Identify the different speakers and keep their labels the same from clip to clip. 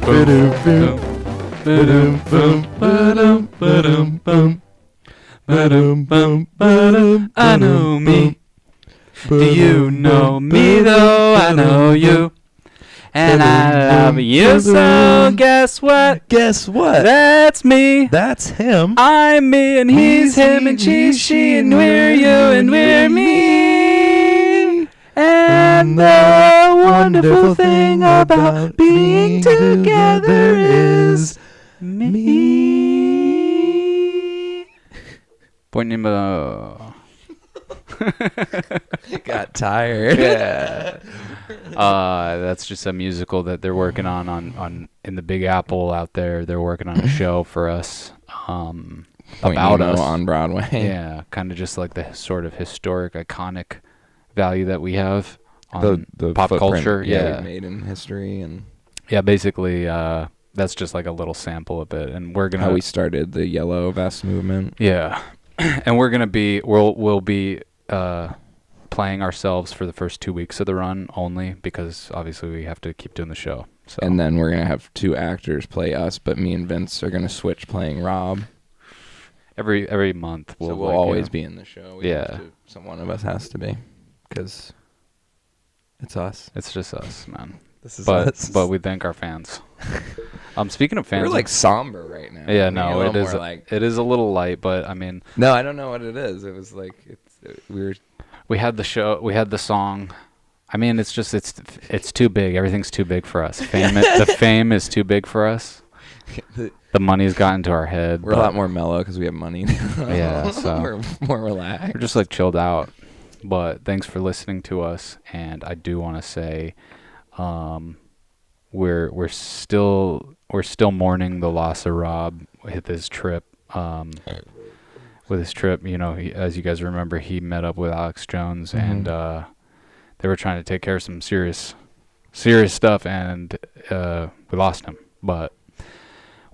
Speaker 1: I know me. Do you know me though? I know you. And I love you, so guess what?
Speaker 2: Guess what?
Speaker 1: That's me.
Speaker 2: That's him.
Speaker 1: I'm me, and he's him, and she's she, and we're you, and we're me. And the wonderful thing about being together is me. Point Nemo.
Speaker 2: Got tired.
Speaker 1: Yeah. That's just a musical that they're working on in the Big Apple out there. They're working on a show for us. About
Speaker 2: Nemo
Speaker 1: us
Speaker 2: on Broadway.
Speaker 1: Yeah, kind of just like the sort of historic, iconic value that we have on
Speaker 2: the
Speaker 1: pop culture.
Speaker 2: Yeah, we've made in history, and
Speaker 1: basically that's just like a little sample of it, and we're gonna
Speaker 2: how we started the yellow vest movement.
Speaker 1: Yeah, and we'll be playing ourselves for the first 2 weeks of the run only, because obviously we have to keep doing the show. So.
Speaker 2: And then we're gonna have 2 actors play us, but me and Vince are gonna switch playing Rob.
Speaker 1: Every month
Speaker 2: we'll always be in the show. One of us has to be, because it's us.
Speaker 1: It's just us, man.
Speaker 2: This is us.
Speaker 1: But we thank our fans. Speaking of fans,
Speaker 2: we're like somber right now.
Speaker 1: Yeah, no, it is. It is a little light, but I mean.
Speaker 2: No, I don't know what it is. It was like
Speaker 1: We had the show. We had the song. I mean, it's too big. Everything's too big for us. The fame is too big for us. The money's gotten to our head.
Speaker 2: We're a lot more mellow because we have money now.
Speaker 1: Yeah, so
Speaker 2: we're more relaxed.
Speaker 1: We're just like chilled out. But thanks for listening to us, and I do want to say, we're still mourning the loss of Rob with his trip. You know, as you guys remember, he met up with Alex Jones, and they were trying to take care of some serious stuff, and we lost him. But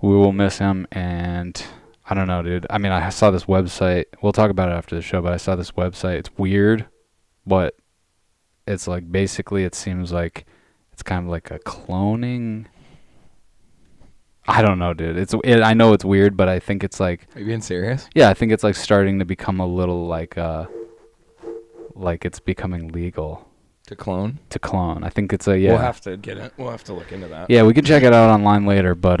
Speaker 1: we will miss him, and I don't know, dude. I mean, I saw this website. We'll talk about it after the show, but I saw this website. It's weird, but it's like basically it seems like it's kind of like a cloning. I don't know, dude. I know it's weird, but I think it's like.
Speaker 2: Are you being serious?
Speaker 1: Yeah, I think it's like starting to become a little like it's becoming legal.
Speaker 2: To clone?
Speaker 1: To clone. I think it's yeah.
Speaker 2: We'll have to get it. We'll have to look into that.
Speaker 1: Yeah, we can check it out online later, but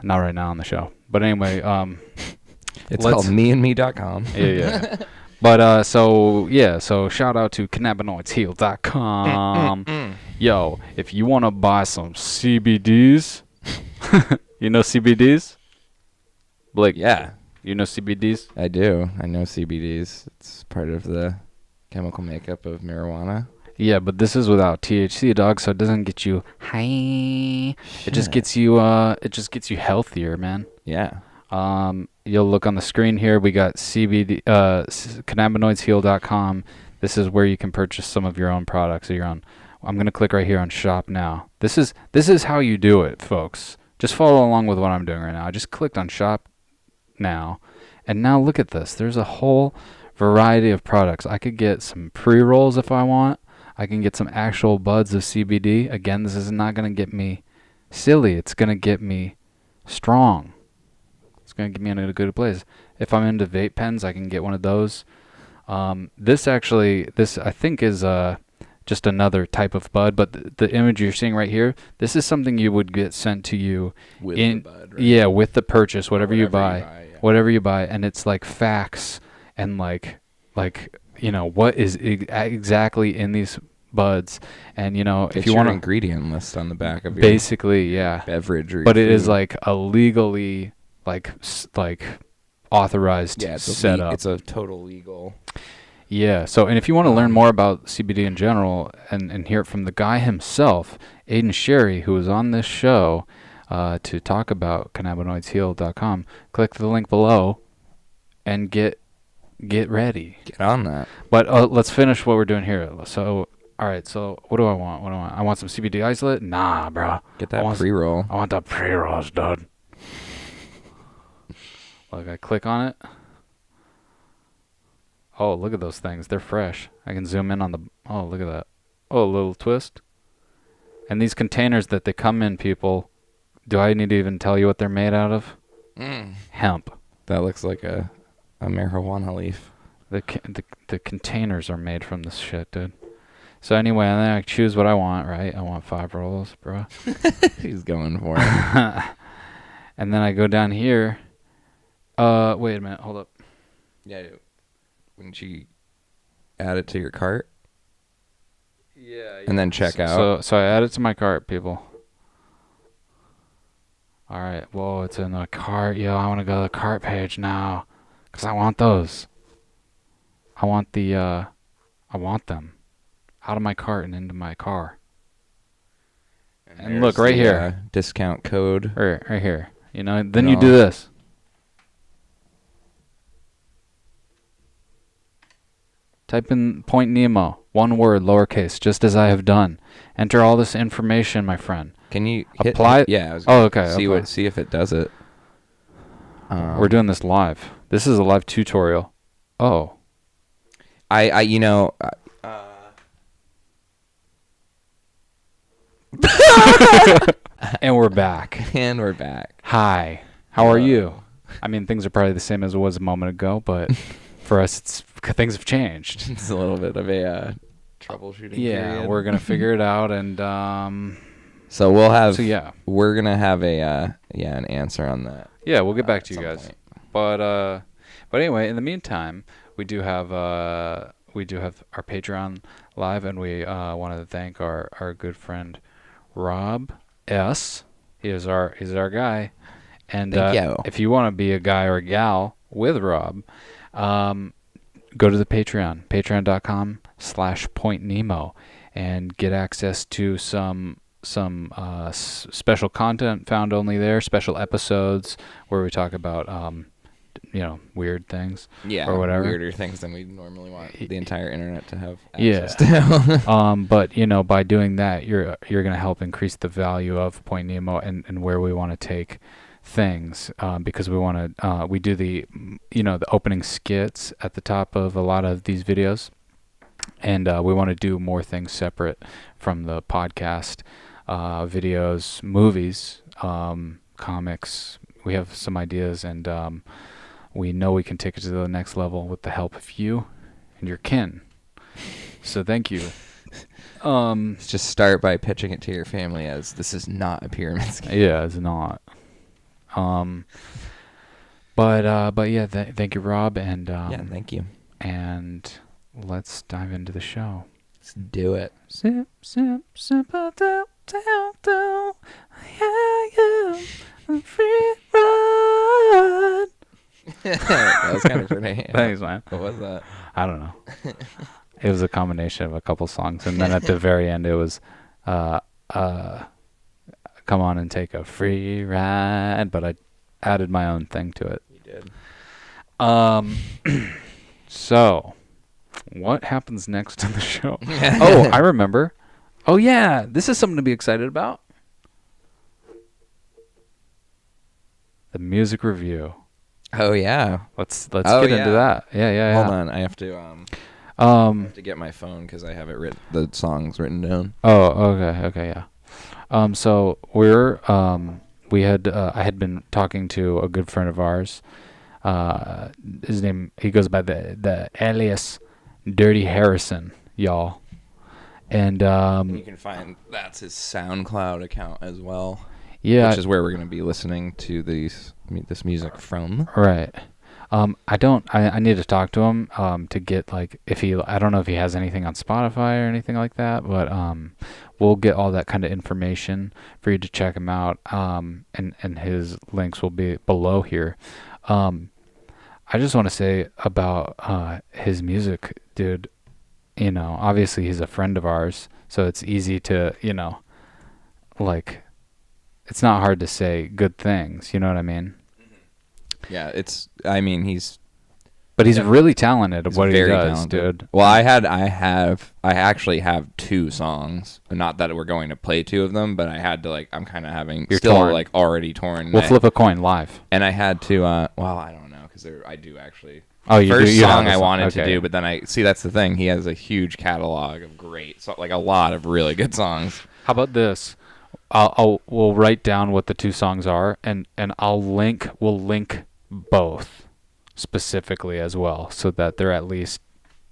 Speaker 1: not right now on the show. But anyway,
Speaker 2: it's called meandme.com.
Speaker 1: Yeah. But so shout out to cannabinoidsheal.com. Yo, if you want to buy some CBDs, you know CBDs? Blake,
Speaker 2: yeah.
Speaker 1: You know CBDs?
Speaker 2: I do. I know CBDs. It's part of the chemical makeup of marijuana.
Speaker 1: Yeah, but this is without THC, dog, so it doesn't get you high. Shit. It just gets you healthier, man.
Speaker 2: Yeah.
Speaker 1: You'll look on the screen here. We got CBD cannabinoidsheal.com. This is where you can purchase some of your own products of your own. I'm going to click right here on shop now. This is how you do it, folks. Just follow along with what I'm doing right now. I just clicked on shop now, and now look at this. There's a whole variety of products. I could get some pre-rolls if I want. I can get some actual buds of CBD. Again, this is not going to get me silly. It's going to get me strong. It's going to get me in a good place. If I'm into vape pens, I can get one of those. This I think is just another type of bud, but the image you're seeing right here, this is something you would get sent to you
Speaker 2: with the bud, right?
Speaker 1: Yeah, with the purchase, whatever you buy, and it's like facts and like what is exactly in these buds, and if you want an
Speaker 2: ingredient list on the back of your
Speaker 1: basically
Speaker 2: beverage, or
Speaker 1: but it is like a legally like authorized setup.
Speaker 2: It's a total legal.
Speaker 1: Yeah. So, and if you want to learn more about CBD in general and hear it from the guy himself, Aiden Sherry, who was on this show to talk about cannabinoidsheal.com, click the link below and get ready.
Speaker 2: Get on that.
Speaker 1: But let's finish what we're doing here. So, all right. So, what do I want? I want some CBD isolate? Nah, bro.
Speaker 2: Get that pre-roll.
Speaker 1: I want the pre-rolls, dude. Look, I click on it. Oh, look at those things. They're fresh. I can zoom in on the... Oh, look at that. Oh, a little twist. And these containers that they come in, people, Do I need to even tell you what they're made out of? Hemp.
Speaker 2: That looks like a marijuana leaf.
Speaker 1: The containers are made from this shit, dude. So anyway, and then I choose what I want, right? I want 5 rolls, bro.
Speaker 2: He's going for it.
Speaker 1: And then I go down here. Wait a minute, hold up.
Speaker 2: Yeah, wouldn't you add it to your cart?
Speaker 1: Yeah.
Speaker 2: And then check out.
Speaker 1: So I add it to my cart, people. All right. Whoa, it's in the cart. Yo, I want to go to the cart page now, cause I want those. I want them out of my cart and into my car. And look right here.
Speaker 2: Discount code.
Speaker 1: Right here. You know. Then you do this. Type in Point Nemo, one word, lowercase, just as I have done. Enter all this information, my friend.
Speaker 2: Can you
Speaker 1: apply?
Speaker 2: Yeah.
Speaker 1: Okay.
Speaker 2: See if it does it.
Speaker 1: We're doing this live. This is a live tutorial. Oh. And we're back.
Speaker 2: And we're back.
Speaker 1: Hi. How are you? I mean, things are probably the same as it was a moment ago, but for us, things have changed.
Speaker 2: It's a little bit of a troubleshooting period.
Speaker 1: We're going to figure it out, and
Speaker 2: so we'll have.
Speaker 1: So yeah,
Speaker 2: we're gonna have an answer on that.
Speaker 1: Yeah, we'll get back to you guys.
Speaker 2: Point.
Speaker 1: But anyway, in the meantime, we do have our Patreon live, and we wanted to thank our good friend Rob S. He's our guy, and if you want to be a guy or a gal with Rob, go to the patreon.com/pointnemo, and get access to some special content found only there, special episodes where we talk about weird things, or whatever,
Speaker 2: weirder things than we normally want the entire internet to have access to.
Speaker 1: But by doing that, you're going to help increase the value of Point Nemo and where we want to take things, because we want to we do the opening skits at the top of a lot of these videos, and we want to do more things separate from the podcast, videos, movies, comics. We have some ideas, and we know we can take it to the next level with the help of you and your kin. So thank you.
Speaker 2: Just start by pitching it to your family as this is not a pyramid scheme.
Speaker 1: Yeah, it's not. But yeah, thank you, Rob, and
Speaker 2: thank you.
Speaker 1: And let's dive into the show.
Speaker 2: Let's do it.
Speaker 1: Sip, sip, sip, do, yeah, free ride.
Speaker 2: That was kind of pretty.
Speaker 1: Thanks, man.
Speaker 2: What was that?
Speaker 1: I don't know. It was a combination of a couple songs, and then at the very end, it was, "Come on and take a free ride." But I added my own thing to it.
Speaker 2: You did.
Speaker 1: So, what happens next in the show? Oh, I remember. Oh yeah, this is something to be excited about. The music review.
Speaker 2: Oh yeah.
Speaker 1: Let's get into that. Yeah.
Speaker 2: Hold on, I have to get my phone because I have it the songs written down.
Speaker 1: Oh, okay, yeah. So I had been talking to a good friend of ours. His name, he goes by the alias Dirty Harrison, y'all. And
Speaker 2: you can find that's his SoundCloud account as well.
Speaker 1: Yeah,
Speaker 2: which is where we're going to be listening to this music from.
Speaker 1: Right. I need to talk to him to get I don't know if he has anything on Spotify or anything like that, but we'll get all that kind of information for you to check him out. And his links will be below here. I just want to say about his music, dude. Obviously he's a friend of ours, so it's easy to, it's not hard to say good things, you know what I mean?
Speaker 2: Yeah, he's
Speaker 1: really talented at what he does, talented. Dude.
Speaker 2: Well, I actually have 2 songs. Not that we're going to play 2 of them, but I had to I'm kind of having
Speaker 1: You're
Speaker 2: still
Speaker 1: torn.
Speaker 2: Already torn.
Speaker 1: We'll flip a coin live.
Speaker 2: And I had to I don't know because I do actually.
Speaker 1: Oh, you
Speaker 2: first
Speaker 1: do?
Speaker 2: Song I wanted to do, but then that's the thing. He has a huge catalog of great, a lot of really good songs.
Speaker 1: How about this? we'll write down what the two songs are, and we'll link both specifically as well, so that they're at least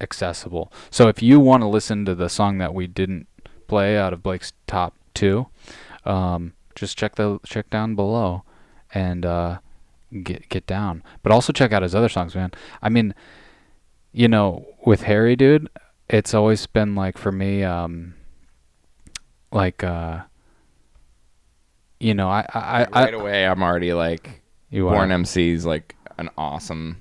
Speaker 1: accessible. So if you want to listen to the song that we didn't play out of Blake's top 2, just check down below and get down. But also check out his other songs, man. I mean, you know, with Harry, dude, it's always been like, for me, like, you know,
Speaker 2: right away I'm already like, Born MC's like an awesome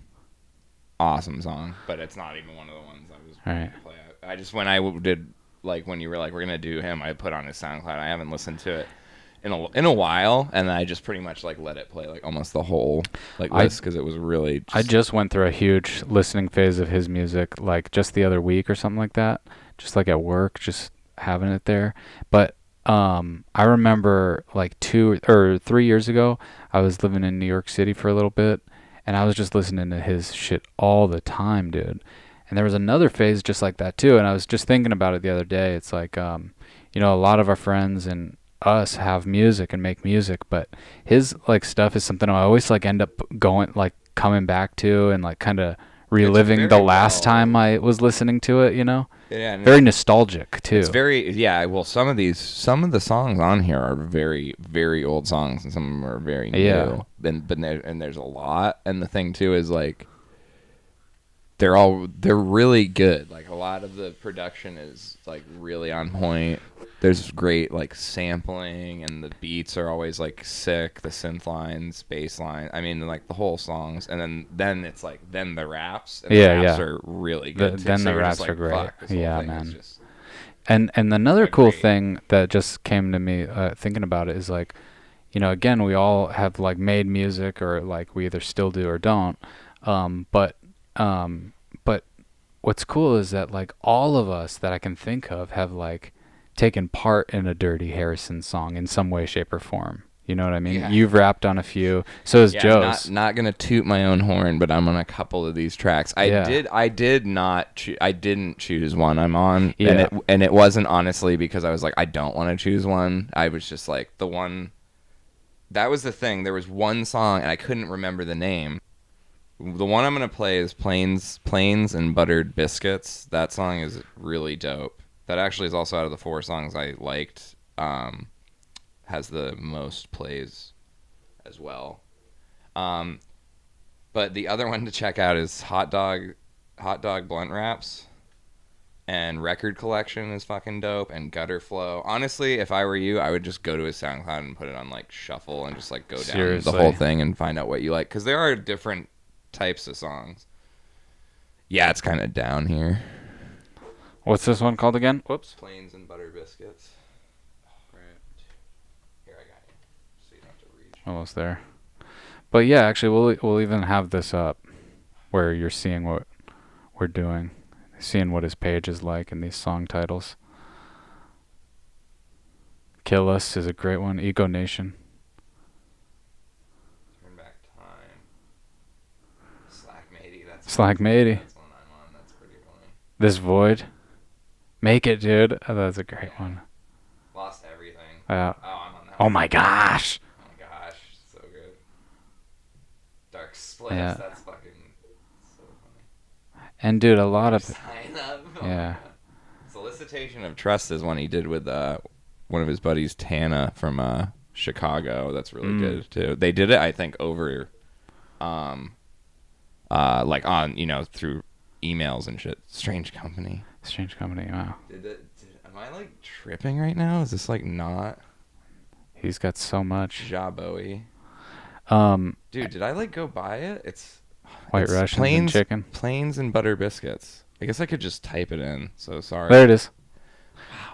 Speaker 2: song, but it's not even one of the ones I was going to play. I just, when I did, like, when you were like, we're going to do him, I put on his SoundCloud. I haven't listened to it in a while, and I just pretty much like let it play like almost the whole like list, because it was really
Speaker 1: I just went through a huge listening phase of his music, like just the other week or something like that, just like at work, just having it there. But I remember like 2 or 3 years ago, I was living in New York City for a little bit, and I was just listening to his shit all the time, dude. And there was another phase just like that too, and I was just thinking about it the other day. It's like, you know, a lot of our friends and us have music and make music, but his like stuff is something I always like end up coming back to, and like kind of reliving the last time I was listening to it, you know?
Speaker 2: Yeah,
Speaker 1: very nostalgic too.
Speaker 2: It's very, yeah. Well, some of the songs on here are very, very old songs, and some of them are very new.
Speaker 1: Yeah.
Speaker 2: And there's a lot. And the thing too is like, they're really good. Like, a lot of the production is like really on point. There's great like sampling, and the beats are always like sick. The synth lines, bass line. I mean, like the whole songs. And then it's like, then the raps. And the raps are really good too.
Speaker 1: Then
Speaker 2: so
Speaker 1: the raps
Speaker 2: like,
Speaker 1: are great. Yeah, man.
Speaker 2: Just
Speaker 1: and another cool thing that just came to me thinking about it is like, you know, again, we all have like made music, or like we either still do or don't. But what's cool is that like all of us that I can think of have like taken part in a Dirty Harrison song in some way, shape, or form. You know what I mean? Yeah. You've rapped on a few. So has Joe's.
Speaker 2: Not gonna toot my own horn, but I'm on a couple of these tracks. I didn't choose one I'm on, and it wasn't honestly because I was like, I don't want to choose one. I was just like, the one. That was the thing. There was one song, and I couldn't remember the name. The one I'm gonna play is Planes and Buttered Biscuits. That song is really dope. That actually is also out of the 4 songs I liked. Has the most plays as well. But the other one to check out is Hot Dog Blunt Wraps, and Record Collection is fucking dope, and Gutter Flow. Honestly, if I were you, I would just go to his SoundCloud and put it on like shuffle and just like go down the whole thing and find out what you like, because there are different types of songs. Yeah, it's kind of down here.
Speaker 1: What's this one called again?
Speaker 2: Whoops. Planes and Buttered Biscuits. Right. Here, I got you. So you don't have to reach.
Speaker 1: Almost there. But yeah, actually, we'll even have this up where you're seeing what we're doing, seeing what his page is like in these song titles. Kill Us is a great one. Ego Nation.
Speaker 2: Turn Back Time. Slack Matey.
Speaker 1: That's one I'm
Speaker 2: on. That's pretty funny.
Speaker 1: This Void. Make It, dude. Oh, that's a great one.
Speaker 2: Lost Everything.
Speaker 1: I'm
Speaker 2: on that.
Speaker 1: Oh my gosh.
Speaker 2: So good. Dark Splits.
Speaker 1: Yeah.
Speaker 2: That's fucking so funny.
Speaker 1: And dude, a lot of
Speaker 2: Sign Up.
Speaker 1: Yeah.
Speaker 2: Solicitation of Trust is one he did with one of his buddies, Tana from Chicago. That's really good too. They did it, I think, over like on, you know, through emails and shit. Strange Company.
Speaker 1: Wow.
Speaker 2: Am I like tripping right now? Is this like not?
Speaker 1: He's got so much.
Speaker 2: Ja Bowie. Dude, did I like go buy it? It's
Speaker 1: White Russians and chicken.
Speaker 2: Planes and Butter Biscuits. I guess I could just type it in. So sorry.
Speaker 1: There it is.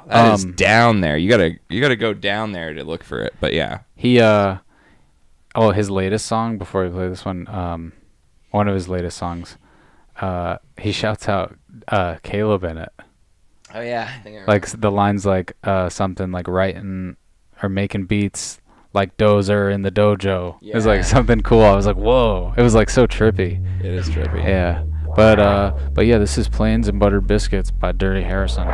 Speaker 2: Wow, that is down there. You gotta go down there to look for it. But yeah.
Speaker 1: He his latest song, before we play this one, one of his latest songs, he shouts out Caleb in it.
Speaker 2: Oh yeah.
Speaker 1: Like the lines like something like writing or making beats like Dozer in the dojo. Yeah. It was like something cool. I was like, whoa. It was like so trippy.
Speaker 2: It is trippy.
Speaker 1: Yeah. But yeah, this is Planes and Buttered Biscuits by Dirty Harrison.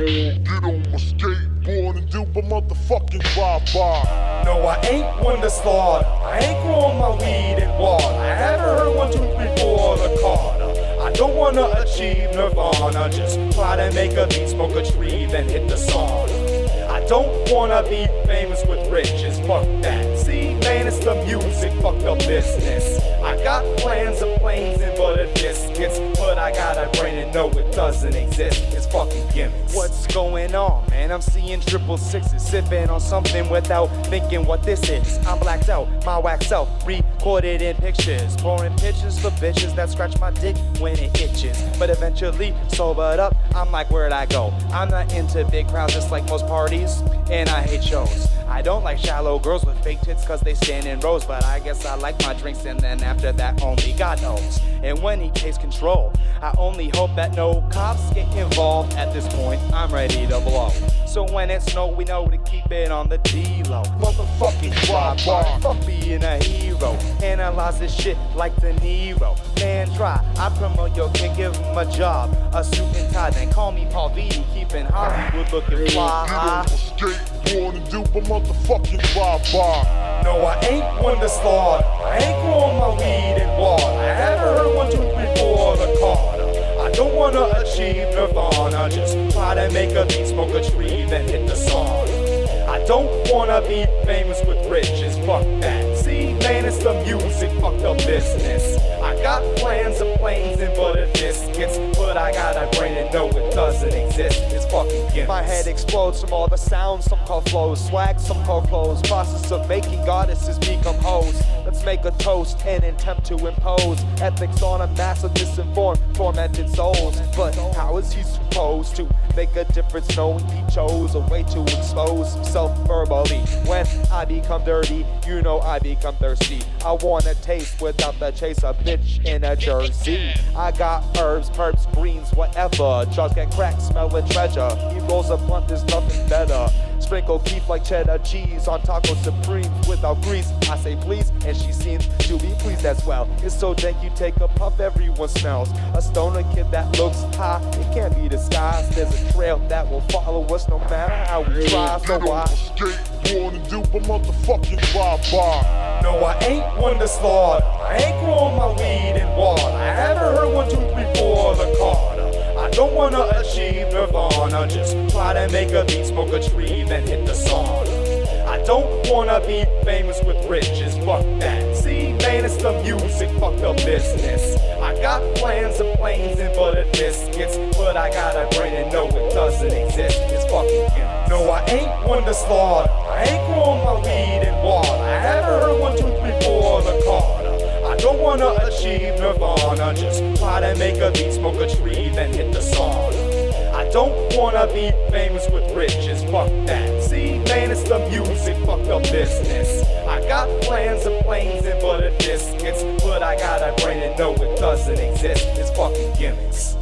Speaker 3: Get on my skateboard and do a motherfucking drive-by.
Speaker 4: No, I ain't one to slaughter. I ain't growing my weed in water. I haven't heard 1, 2, 3, 4 the Carter. I don't wanna achieve nirvana. Just try to make a beat, smoke a tree, then hit the sauna. I don't wanna be famous with riches, fuck that. See, man, it's the music, fuck the business. I got plans of planes and buttered biscuits, but I got a brain and know it doesn't exist. It's fucking gimmicks. What's going on, man? I'm seeing 666s, sipping on something without thinking what this is. I'm blacked out, my wax out, recorded in pictures, pouring pictures for bitches that scratch my dick when it itches. But eventually, sobered up, I'm like, where'd I go? I'm not into big crowds just like most parties, and I hate shows. I don't like shallow girls with fake tits cause they stand in rows, but I guess I like my drinks and then after that only God knows. And when he takes control, I only hope that no cops get involved. At this point, I'm ready to blow. So when it snows, we know to keep it on the D-low. Motherfucking drive-by, fuck being a hero. Analyze this shit like De Niro. Man, try, I promote your kid, give him a job, a suit and tie, then call me Paul Vitti, keeping Hollywood looking fly.
Speaker 3: Get on my skateboard and do a motherfucking drive-by.
Speaker 4: No, I ain't one to slaughter. I ain't growing my weed in water. I haven't heard 1, 2, 3, 4 the Carter. I don't wanna achieve nirvana. Just try to make a beat, smoke a tree, then hit the sauna. I don't wanna be famous with riches, fuck that. See, man, it's the music, fuck the business. I got plans of planes and buttered biscuits, but I got a brain and know it doesn't exist. It's fucking gimmicks. My head explodes from all the sounds, some call flows, swag, some call clothes. Process of making goddesses become hoes. Let's make a toast and attempt to impose ethics on a mass of misinformed, tormented souls. But how is he supposed to make a difference knowing he chose a way to expose himself verbally? When I become dirty, you know I become thirsty. I wanna taste without the chase, a bitch in a jersey. I got herbs, perps, greens, whatever. Drugs get cracked, smell a treasure. He rolls a blunt, there's nothing better. Sprinkle beef like cheddar cheese on taco supremes without grease. I say please, and she seems to be pleased as well. It's so dank you take a puff, everyone smells. A stoner kid that looks high, it can't be disguised. There's a trail that will follow us no matter how we try. So
Speaker 3: Get on my skateboard and do a motherfucking drive-by.
Speaker 4: No, I ain't one to slaughter. I ain't growing my weed in water. I haven't heard 1, 2, 3, 4 the Carter. I don't wanna achieve nirvana. Just try to make a beat, smoke a tree, then hit the sauna. I don't wanna be famous with riches, fuck that. See, man, it's the music, fuck the business. I got plans of planes and buttered biscuits, but I got a brain and know it doesn't exist. It's fucking gimmicks. No, I ain't one to slaughter. I ain't growing my weed in water. I haven't heard 1, 2, 3, 4 the Carter. I don't wanna achieve nirvana. Just try to make a beat, smoke a tree, then hit the sauna. I don't wanna be famous with riches, fuck that. See, man, it's the music, fuck the business. I got plans of planes and buttered biscuits, but I got a brain and know it doesn't exist. It's fucking gimmicks.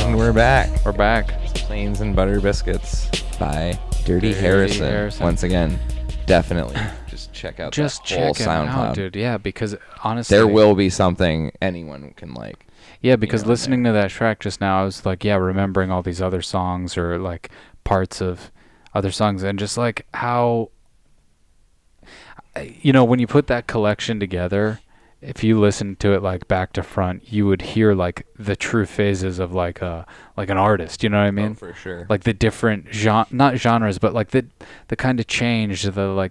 Speaker 2: We're back.
Speaker 1: We're back.
Speaker 2: Planes and Butter Biscuits by Dirty Harrison. Once again, definitely just check out
Speaker 1: Just
Speaker 2: that whole
Speaker 1: check it
Speaker 2: SoundCloud.
Speaker 1: out, dude. Yeah, because honestly,
Speaker 2: There will be something anyone can like.
Speaker 1: Yeah, because
Speaker 2: know,
Speaker 1: listening to that track just now, I was like, yeah, remembering all these other songs or like parts of other songs, and just like how, you know, when you put that collection together, if you listen to it like back to front, you would hear like the true phases of like an artist. You know what I mean?
Speaker 2: Oh, for sure.
Speaker 1: Like the different not genres, but like the kind of change, the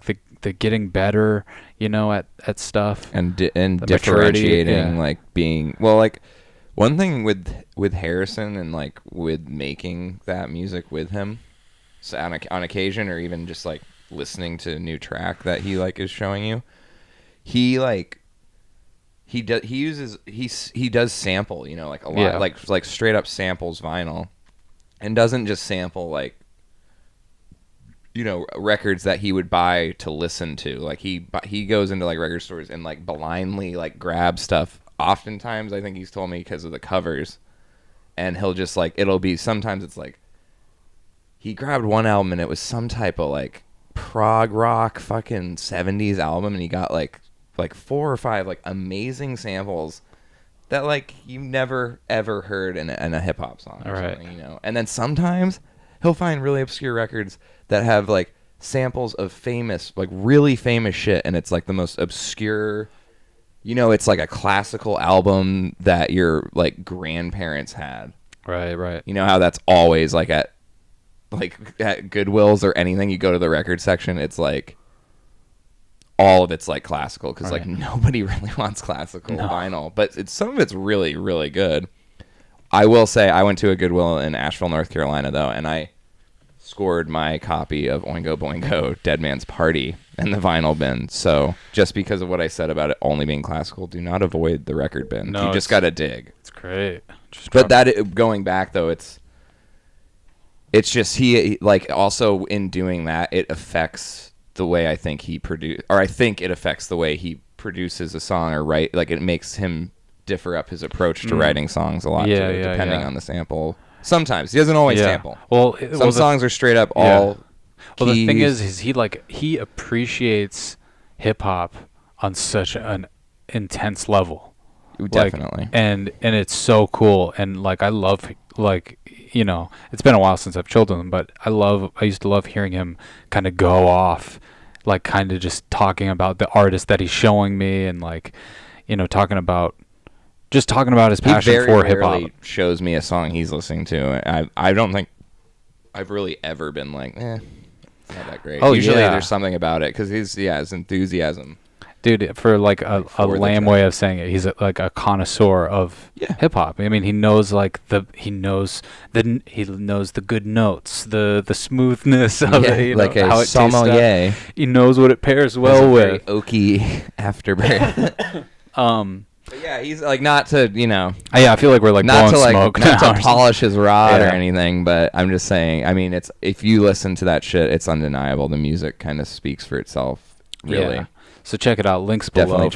Speaker 1: getting better, you know, at stuff,
Speaker 2: and
Speaker 1: the
Speaker 2: differentiating,
Speaker 1: maturity, yeah.
Speaker 2: like being well, like one thing with Harrison and like with making that music with him, so on occasion, or even just like listening to a new track that he like is showing you, he does sample, you know, like a lot,
Speaker 1: Yeah.
Speaker 2: like straight up samples vinyl, and doesn't just sample like, you know, records that he would buy to listen to. Like he goes into like record stores and like blindly like grab stuff. Oftentimes, I think he's told me because of the covers, and he'll just like it'll be sometimes it's like he grabbed one album and it was some type of like prog rock fucking 70s album, and he got like 4 or 5 like amazing samples that like you never ever heard in a hip hop song or something, you know. And then sometimes he'll find really obscure records that have like samples of famous, like really famous shit, and it's like the most obscure, you know, it's like a classical album that your like grandparents had.
Speaker 1: Right.
Speaker 2: You know how that's always like at Goodwill's or anything, you go to the record section, it's like all of it's like classical because like nobody really wants classical vinyl, but some of it's really, really good. I will say I went to a Goodwill in Asheville, North Carolina though, and I scored my copy of Oingo Boingo Dead Man's Party in the vinyl bin. So just because of what I said about it only being classical, do not avoid the record bin. No, you just gotta dig.
Speaker 1: It's great.
Speaker 2: Going back though, it's just he like also in doing that, it affects the way I think it affects the way he produces a song or write. Like it makes him differ up his approach to writing songs a lot, depending on the sample. Sometimes he doesn't always sample. Some songs are straight up all.
Speaker 1: Well, the thing is he appreciates hip hop on such an intense level.
Speaker 2: Definitely.
Speaker 1: Like, and it's so cool, and like I love, like, you know, it's been a while since I've chilled with him, but I used to love hearing him kind of go off, like kind of just talking about the artist that he's showing me, and like, you know, talking about his passion for hip hop.
Speaker 2: Shows me a song he's listening to. I don't think I've really ever been like, it's not that great. Usually there's something about it because his enthusiasm.
Speaker 1: Dude, for like a lame way of saying it, he's like a connoisseur of hip hop. I mean, he knows like the good notes, the smoothness of it,
Speaker 2: like
Speaker 1: how
Speaker 2: a sommelier.
Speaker 1: He knows what it pairs well with.
Speaker 2: Oaky afterbirth. But yeah, he's like not to, you know.
Speaker 1: Yeah, I feel like we're like
Speaker 2: not
Speaker 1: blowing smoke
Speaker 2: not to polish his rod or anything, but I'm just saying. I mean, it's if you listen to that shit, it's undeniable. The music kind of speaks for itself, really.
Speaker 1: Yeah. So check it out. Links below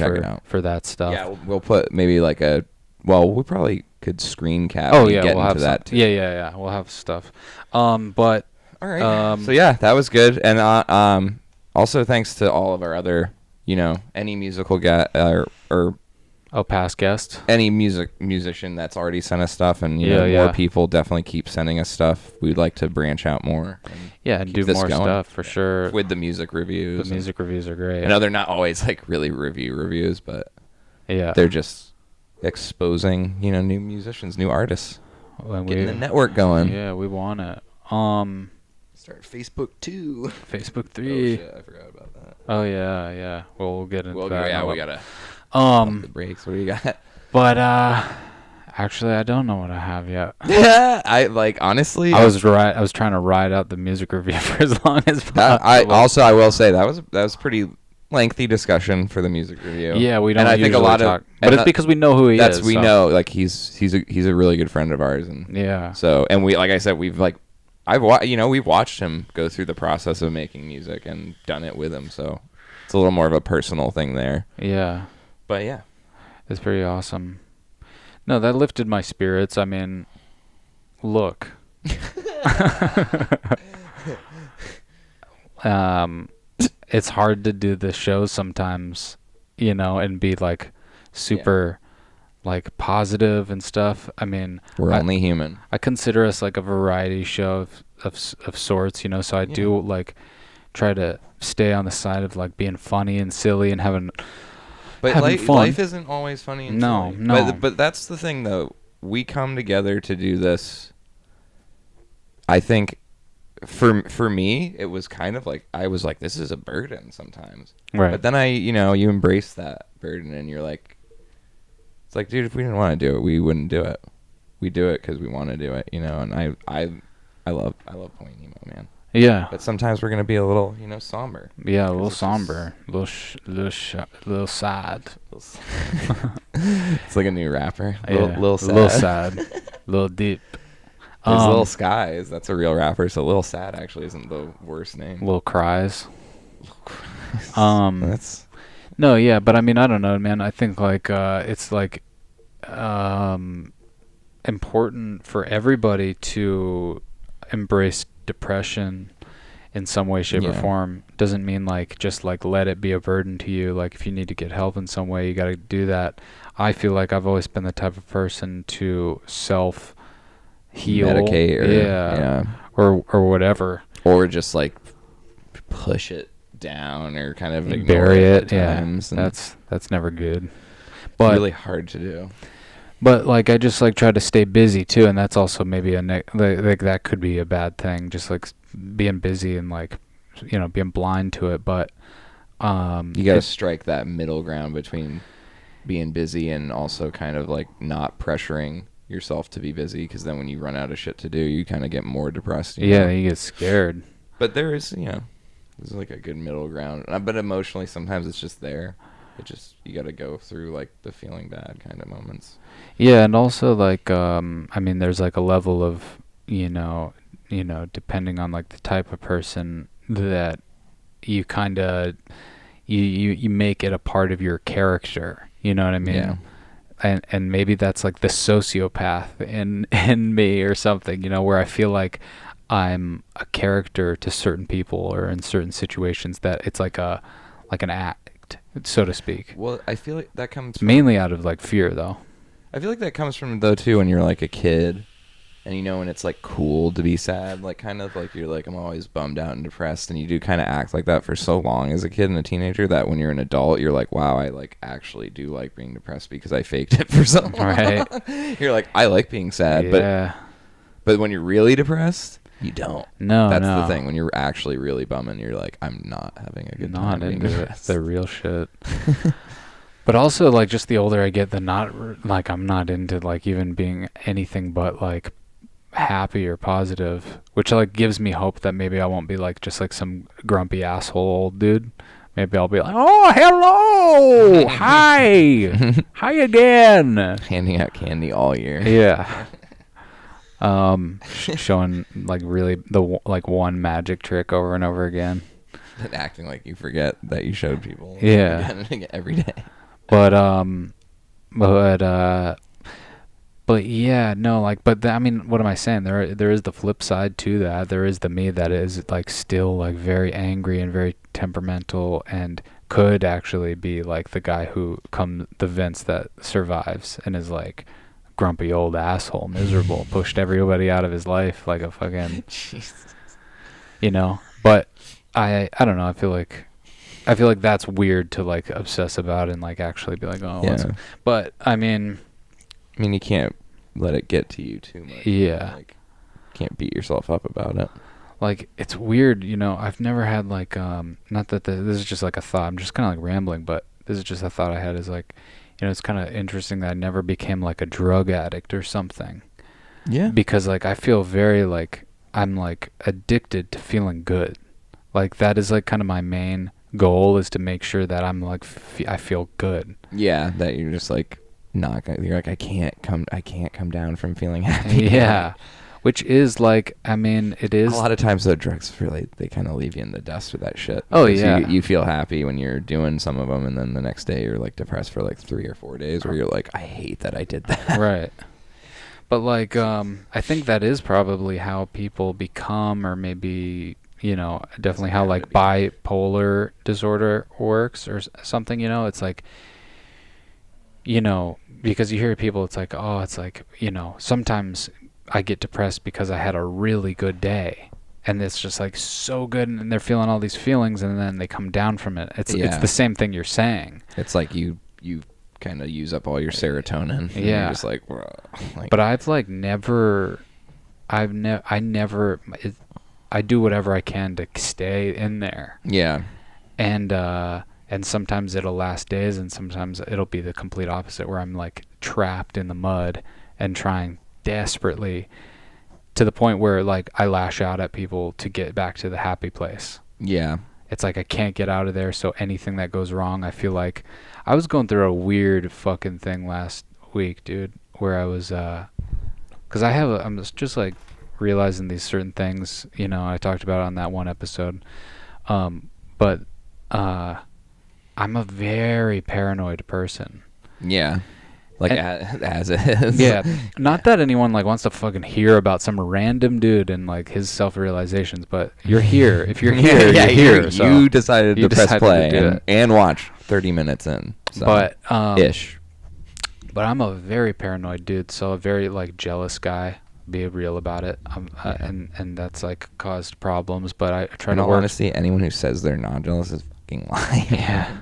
Speaker 1: for that stuff.
Speaker 2: Yeah, we'll put maybe like we probably could screen cap.
Speaker 1: Oh yeah, we'll have
Speaker 2: into that too.
Speaker 1: Yeah. We'll have stuff. But
Speaker 2: all right. So yeah, that was good, and also thanks to all of our other, you know, any musical guy or
Speaker 1: past guest,
Speaker 2: any musician that's already sent us stuff, and you know, more people definitely keep sending us stuff. We'd like to branch out more.
Speaker 1: And do more stuff for sure
Speaker 2: with the music reviews.
Speaker 1: The music reviews are great.
Speaker 2: I know they're not always like really reviews, but
Speaker 1: they're
Speaker 2: just exposing, you know, new musicians, new artists, getting the network going.
Speaker 1: Yeah, we want it.
Speaker 2: Start Facebook 2.
Speaker 1: Facebook 3.
Speaker 2: Oh shit, I forgot about that.
Speaker 1: Oh yeah. Well, we'll get into that.
Speaker 2: Yeah, we gotta. The breaks. What do you got?
Speaker 1: But actually, I don't know what I have yet.
Speaker 2: Yeah, I like honestly.
Speaker 1: I was trying to ride out the music review for as long as possible.
Speaker 2: I will say that was pretty lengthy discussion for the music review.
Speaker 1: Yeah, we don't.
Speaker 2: And I think a lot
Speaker 1: talk,
Speaker 2: of,
Speaker 1: but it's because we know who he is.
Speaker 2: We know, like he's a really good friend of ours, and So and we, like I said, we've watched him go through the process of making music and done it with him, so it's a little more of a personal thing there.
Speaker 1: Yeah.
Speaker 2: But yeah,
Speaker 1: it's pretty awesome. No, that lifted my spirits. I mean, look. It's hard to do the shows sometimes, you know, and be like super like positive and stuff. I mean,
Speaker 2: we're only human.
Speaker 1: I consider us like a variety show of sorts, you know, so I do like try to stay on the side of like being funny and silly and having
Speaker 2: life isn't always funny and silly.
Speaker 1: No.
Speaker 2: But that's the thing, though. We come together to do this. I think, for me, it was kind of like, I was like, this is a burden sometimes.
Speaker 1: Right.
Speaker 2: But then you embrace that burden, and you're like, it's like, dude, if we didn't want to do it, we wouldn't do it. We do it because we want to do it, you know. And I love Point Nemo, man.
Speaker 1: Yeah.
Speaker 2: But sometimes we're gonna be a little, you know, somber.
Speaker 1: Yeah, a little somber, a little sad.
Speaker 2: It's like a new rapper.
Speaker 1: Little sad, little deep.
Speaker 2: There's Lil Skies. That's a real rapper. So Lil Sad actually isn't the worst name.
Speaker 1: Lil Cries.
Speaker 2: That's.
Speaker 1: No, yeah, but I mean, I don't know, man. I think like it's like important for everybody to embrace depression in some way, shape, or form. Doesn't mean like just like let it be a burden to you. Like if you need to get help in some way, you got to do that. I feel like I've always been the type of person to self heal,
Speaker 2: medicate,
Speaker 1: or whatever,
Speaker 2: or just like push it down or kind of
Speaker 1: bury it. Yeah, that's never good. But
Speaker 2: really hard to do.
Speaker 1: But like I just like try to stay busy too, and that's also maybe like that could be a bad thing. Just like being busy and like being blind to it. But
Speaker 2: you got to strike that middle ground between being busy and also kind of like not pressuring yourself to be busy, because then when you run out of shit to do, you kind of get more depressed. You know?
Speaker 1: You get scared.
Speaker 2: But there's like a good middle ground. But emotionally, sometimes it's just there. You got to go through like the feeling bad kind of moments.
Speaker 1: Yeah, and also like there's like a level of depending on like the type of person that you kind of you make it a part of your character. You know what I mean?
Speaker 2: Yeah.
Speaker 1: And maybe that's like the sociopath in me or something. Where I feel like I'm a character to certain people or in certain situations, that it's like an act, so to speak.
Speaker 2: Well, I feel like that comes
Speaker 1: mainly out of like fear, though.
Speaker 2: I feel like that comes from though too when you're like a kid, and when it's like cool to be sad, like kind of like you're like, I'm always bummed out and depressed, and you do kind of act like that for so long as a kid and a teenager that when you're an adult, you're like, wow, I like actually do like being depressed because I faked it for so long.
Speaker 1: Right.
Speaker 2: You're like, I like being sad, but when you're really depressed, you don't.
Speaker 1: No,
Speaker 2: that's the thing. When you're actually really bumming, you're like, I'm not having a good time.
Speaker 1: Not into it. The real shit. But also, like, just the older I get, I'm not into like even being anything but like happy or positive, which like gives me hope that maybe I won't be like just like some grumpy asshole old dude. Maybe I'll be like, oh, hello, hi, hi again,
Speaker 2: handing out candy all year.
Speaker 1: Yeah. Showing like really the one magic trick over and over again,
Speaker 2: and acting like you forget that you showed people.
Speaker 1: Yeah,
Speaker 2: again and again, every day.
Speaker 1: But yeah, no, like, but what am I saying? There is the flip side to that. There is the me that is like still like very angry and very temperamental and could actually be like the guy the Vince that survives and is like grumpy old asshole, miserable, pushed everybody out of his life like a fucking, Jesus. But I don't know. I feel like that's weird to like obsess about and like actually be like, oh, yeah. But I mean,
Speaker 2: you can't let it get to you too much.
Speaker 1: Yeah.
Speaker 2: Like, can't beat yourself up about it.
Speaker 1: Like, it's weird, I've never had like, not that this is just like a thought. I'm just kind of like rambling, but this is just a thought I had is like, it's kind of interesting that I never became like a drug addict or something.
Speaker 2: Yeah.
Speaker 1: Because like I feel very like I'm like addicted to feeling good. Like that is like kind of my main goal, is to make sure that I'm like I feel good.
Speaker 2: Yeah, that you're just like you're like I can't come down from feeling happy.
Speaker 1: Yeah. Which is like, it is.
Speaker 2: A lot of times, though, drugs they kind of leave you in the dust with that shit.
Speaker 1: Oh, yeah.
Speaker 2: You feel happy when you're doing some of them, and then the next day you're like depressed for like 3 or 4 days, where you're like, I hate that I did that.
Speaker 1: Right. But like, I think that is probably how people become, or maybe, definitely how like bipolar disorder works or something, It's like, because you hear people, it's like, oh, it's like, sometimes I get depressed because I had a really good day and it's just like so good and they're feeling all these feelings and then they come down from it. It's the same thing you're saying.
Speaker 2: It's like you kind of use up all your serotonin.
Speaker 1: Yeah.
Speaker 2: You're just like,
Speaker 1: but I've like I do whatever I can to stay in there.
Speaker 2: Yeah.
Speaker 1: And sometimes it'll last days and sometimes it'll be the complete opposite, where I'm like trapped in the mud and trying desperately to the point where like I lash out at people to get back to the happy place.
Speaker 2: Yeah.
Speaker 1: It's like I can't get out of there, so anything that goes wrong, I feel like I was going through a weird fucking thing last week, dude, where I was cuz I'm just like realizing these certain things, I talked about on that one episode. But I'm a very paranoid person.
Speaker 2: Yeah. Like as is.
Speaker 1: Yeah, not that anyone like wants to fucking hear about some random dude and like his self-realizations, but you're here. If you're here, you're here. So
Speaker 2: you decided to press play
Speaker 1: to
Speaker 2: and watch 30 minutes in. So,
Speaker 1: but
Speaker 2: ish.
Speaker 1: But I'm a very paranoid dude, so a very like jealous guy. Be real about it, and that's like caused problems. But I try to work.
Speaker 2: Honestly, anyone who says they're not jealous is fucking lying.
Speaker 1: Yeah.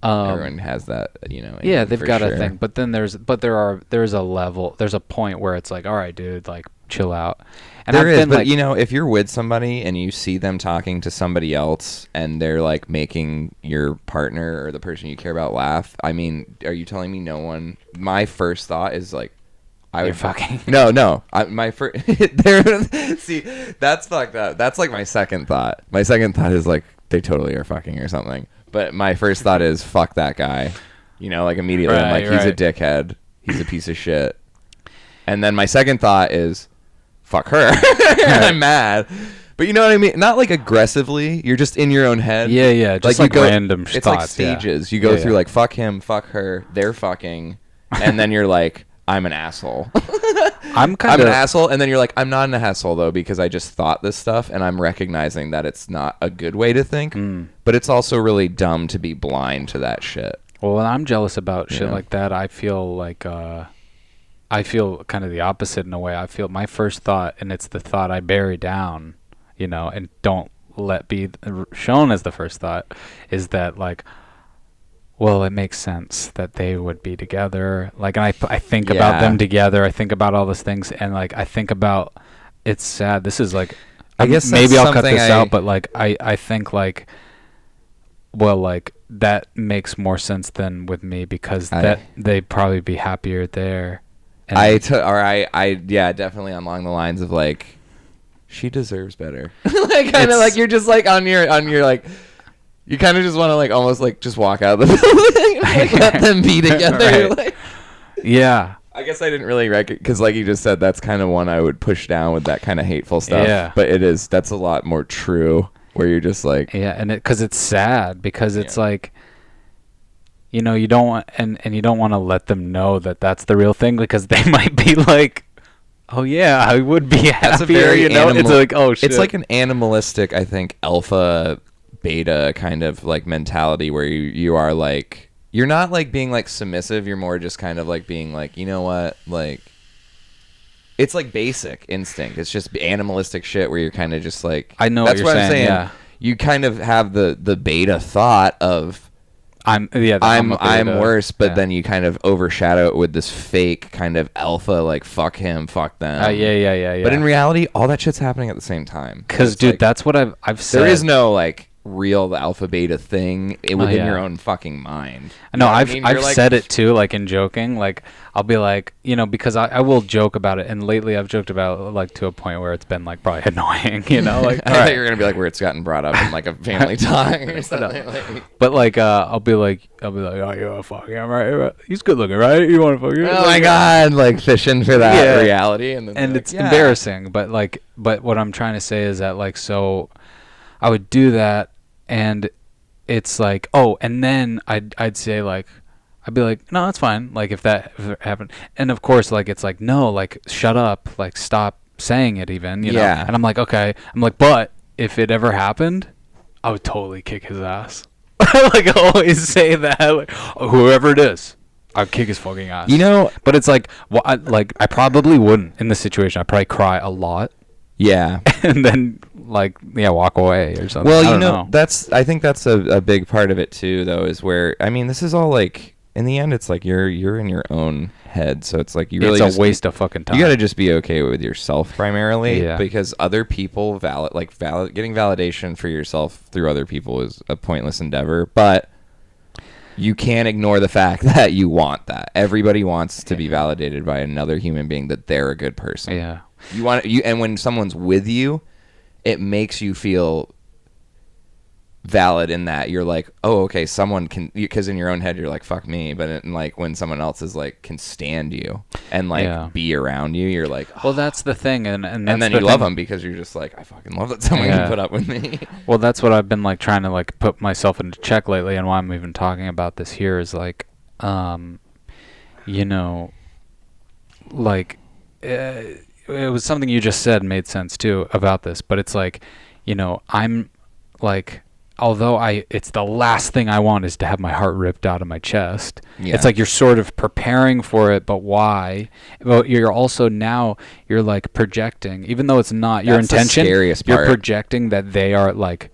Speaker 2: Everyone has that,
Speaker 1: Yeah, they've got
Speaker 2: sure.
Speaker 1: a thing, but then there's a level, there's a point where it's like, all right, dude, like chill out. And
Speaker 2: there is, but
Speaker 1: like,
Speaker 2: if you're with somebody and you see them talking to somebody else and they're like making your partner or the person you care about laugh, I mean, are you telling me no one? My first thought is like,
Speaker 1: you're fucking.
Speaker 2: No. My first. See, that's fucked up. That's like my second thought. My second thought is like they totally are fucking or something. But my first thought is fuck that guy. Like immediately I'm like he's a dickhead. He's a piece of shit. And then my second thought is fuck her. I'm mad. But you know what I mean? Not like aggressively. You're just in your own head.
Speaker 1: Yeah. Just like random thoughts.
Speaker 2: It's like stages. Yeah. You go through like fuck him, fuck her, they're fucking, and then you're like I'm an asshole. I'm an asshole, and then you're like, I'm not an asshole though because I just thought this stuff, and I'm recognizing that it's not a good way to think, but it's also really dumb to be blind to that shit.
Speaker 1: Well, when I'm jealous about shit like that, I feel like I feel kind of the opposite in a way. I feel my first thought, and it's the thought I bury down, and don't let be shown as the first thought, is that like, well, it makes sense that they would be together. Like, and I think about them together. I think about all those things, and like I think about it's sad. This is like,
Speaker 2: I guess
Speaker 1: maybe I'll cut this out, but like I think like, well, like that makes more sense than with me because that they'd probably be happier there. And
Speaker 2: yeah, definitely along the lines of like, she deserves better. Like kind of like you're just like on your like. You kind of just want to like almost like just walk out of the building, like let them be together.
Speaker 1: Right.
Speaker 2: Like,
Speaker 1: yeah.
Speaker 2: I guess I didn't really because like you just said, that's kind of one I would push down with that kind of hateful stuff. Yeah. But that's a lot more true where you're just like.
Speaker 1: Yeah, and because it's sad because it's like, you don't want and you don't want to let them know that that's the real thing because they might be like, oh yeah, I would be happier. That's a very it's like, oh shit.
Speaker 2: It's like an animalistic, I think, alpha beta kind of like mentality where you are like you're not like being like submissive, you're more just kind of like being like, you know what, like it's like basic instinct. It's just animalistic shit where you're kind of just like,
Speaker 1: I know that's what you're saying. Yeah.
Speaker 2: You kind of have the beta thought of I'm worse, but then you kind of overshadow it with this fake kind of alpha like fuck him, fuck them.
Speaker 1: Yeah.
Speaker 2: But in reality, all that shit's happening at the same time.
Speaker 1: Because dude, like, that's what I've said.
Speaker 2: There is no like real alpha beta thing within your own fucking mind.
Speaker 1: No, I've like, said it too, like in joking, like I'll be like, because I will joke about it, and lately I've joked about it, like to a point where it's been like probably annoying, like
Speaker 2: I thought you were gonna be like where it's gotten brought up in like a family talk or something.
Speaker 1: But like I'll be like, oh yeah, fuck yeah, right? He's good looking, right? You want to fuck him?
Speaker 2: Oh my god, like fishing for that reality, and then
Speaker 1: it's embarrassing. But what I'm trying to say is that like, so I would do that. And it's like, oh, and then I'd say like, I'd be like, no, that's fine. Like if that happened, and of course, like it's like, no, like shut up, like stop saying it, even, know. And I'm like, okay, I'm like, but if it ever happened, I would totally kick his ass. Like I always say that, like whoever it is, I'd kick his fucking ass. But it's like, well, I probably wouldn't in this situation. I'd probably cry a lot.
Speaker 2: Yeah.
Speaker 1: And then walk away or something.
Speaker 2: Well, I think that's a big part of it too, though, is where, I mean, this is all like, in the end, it's like you're in your own head. So it's like
Speaker 1: it's a waste of fucking time.
Speaker 2: You got to just be okay with yourself primarily, because other people getting validation for yourself through other people is a pointless endeavor. But you can't ignore the fact that you want that. Everybody wants to be validated by another human being that they're a good person.
Speaker 1: Yeah.
Speaker 2: And when someone's with you, it makes you feel valid in that you're like, oh, okay, someone can, because in your own head you're like, fuck me, but like when someone else is like can stand you and like be around you, you're like, oh.
Speaker 1: Well, that's the thing, and
Speaker 2: then you love them because you're just like, I fucking love that someone can put up with me.
Speaker 1: Well, that's what I've been like trying to like put myself into check lately, and why I'm even talking about this here is like, you know, like, it was something you just said made sense too about this, but it's like, you know, I'm like, although it's the last thing I want is to have my heart ripped out of my chest. Yeah. It's like you're sort of preparing for it, but why? But you're also you're like projecting, even though it's not your intention.
Speaker 2: The scariest part.
Speaker 1: You're projecting that they are like,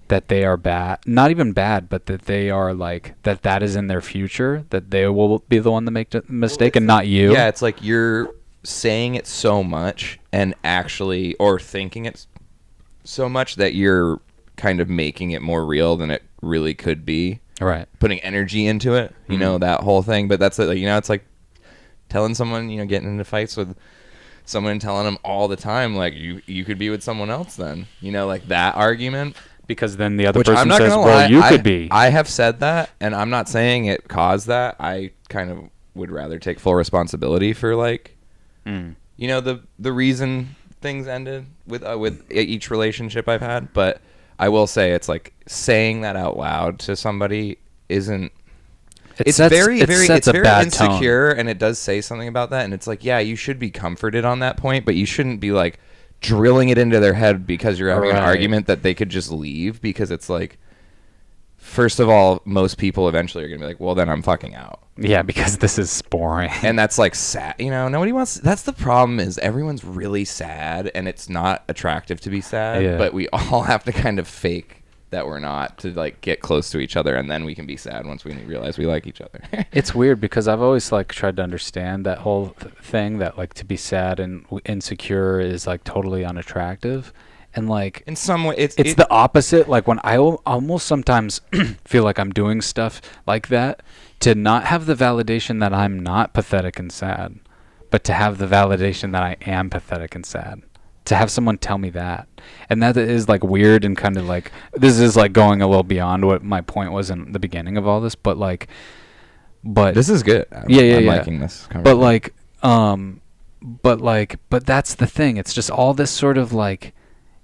Speaker 1: that they are bad, not even bad, but that they are like, that is in their future, that they will be the one to make the mistake and not you.
Speaker 2: Yeah, it's like you're saying it so much and actually, or thinking it so much that you're kind of making it more real than it really could be.
Speaker 1: Right.
Speaker 2: Putting energy into it, you know, that whole thing. But that's, you know, it's like telling someone, you know, getting into fights with someone and telling them all the time, like, you could be with someone else then. You know, like that argument.
Speaker 1: Because then the other person says, well, you could be.
Speaker 2: I have said that, and I'm not saying it caused that. I kind of would rather take full responsibility for, like, you know, the reason things ended with each relationship I've had. But I will say, it's like saying that out loud to somebody isn't. It's very insecure, and it does say something about that. And it's like, yeah, you should be comforted on that point, but you shouldn't be like drilling it into their head because you're having an argument that they could just leave. Because it's like, first of all, most people eventually are gonna be like, well, then I'm fucking out.
Speaker 1: Yeah, because this is boring.
Speaker 2: And that's like sad. You know, nobody wants. That's the problem, is everyone's really sad, and it's not attractive to be sad. Yeah. But we all have to kind of fake that we're not, to like get close to each other, and then we can be sad once we realize we like each other.
Speaker 1: It's weird because I've always like tried to understand that whole thing, that like to be sad and insecure is like totally unattractive. And like
Speaker 2: in some way it's
Speaker 1: the opposite. Like when I almost sometimes feel like I'm doing stuff like that to not have the validation that I'm not pathetic and sad, but to have the validation that I am pathetic and sad. To have someone tell me that. And that is like weird, and kind of like, this is like going a little beyond what my point was in the beginning of all this, but this is good. I'm liking this conversation. But that's the thing. It's just all this sort of like,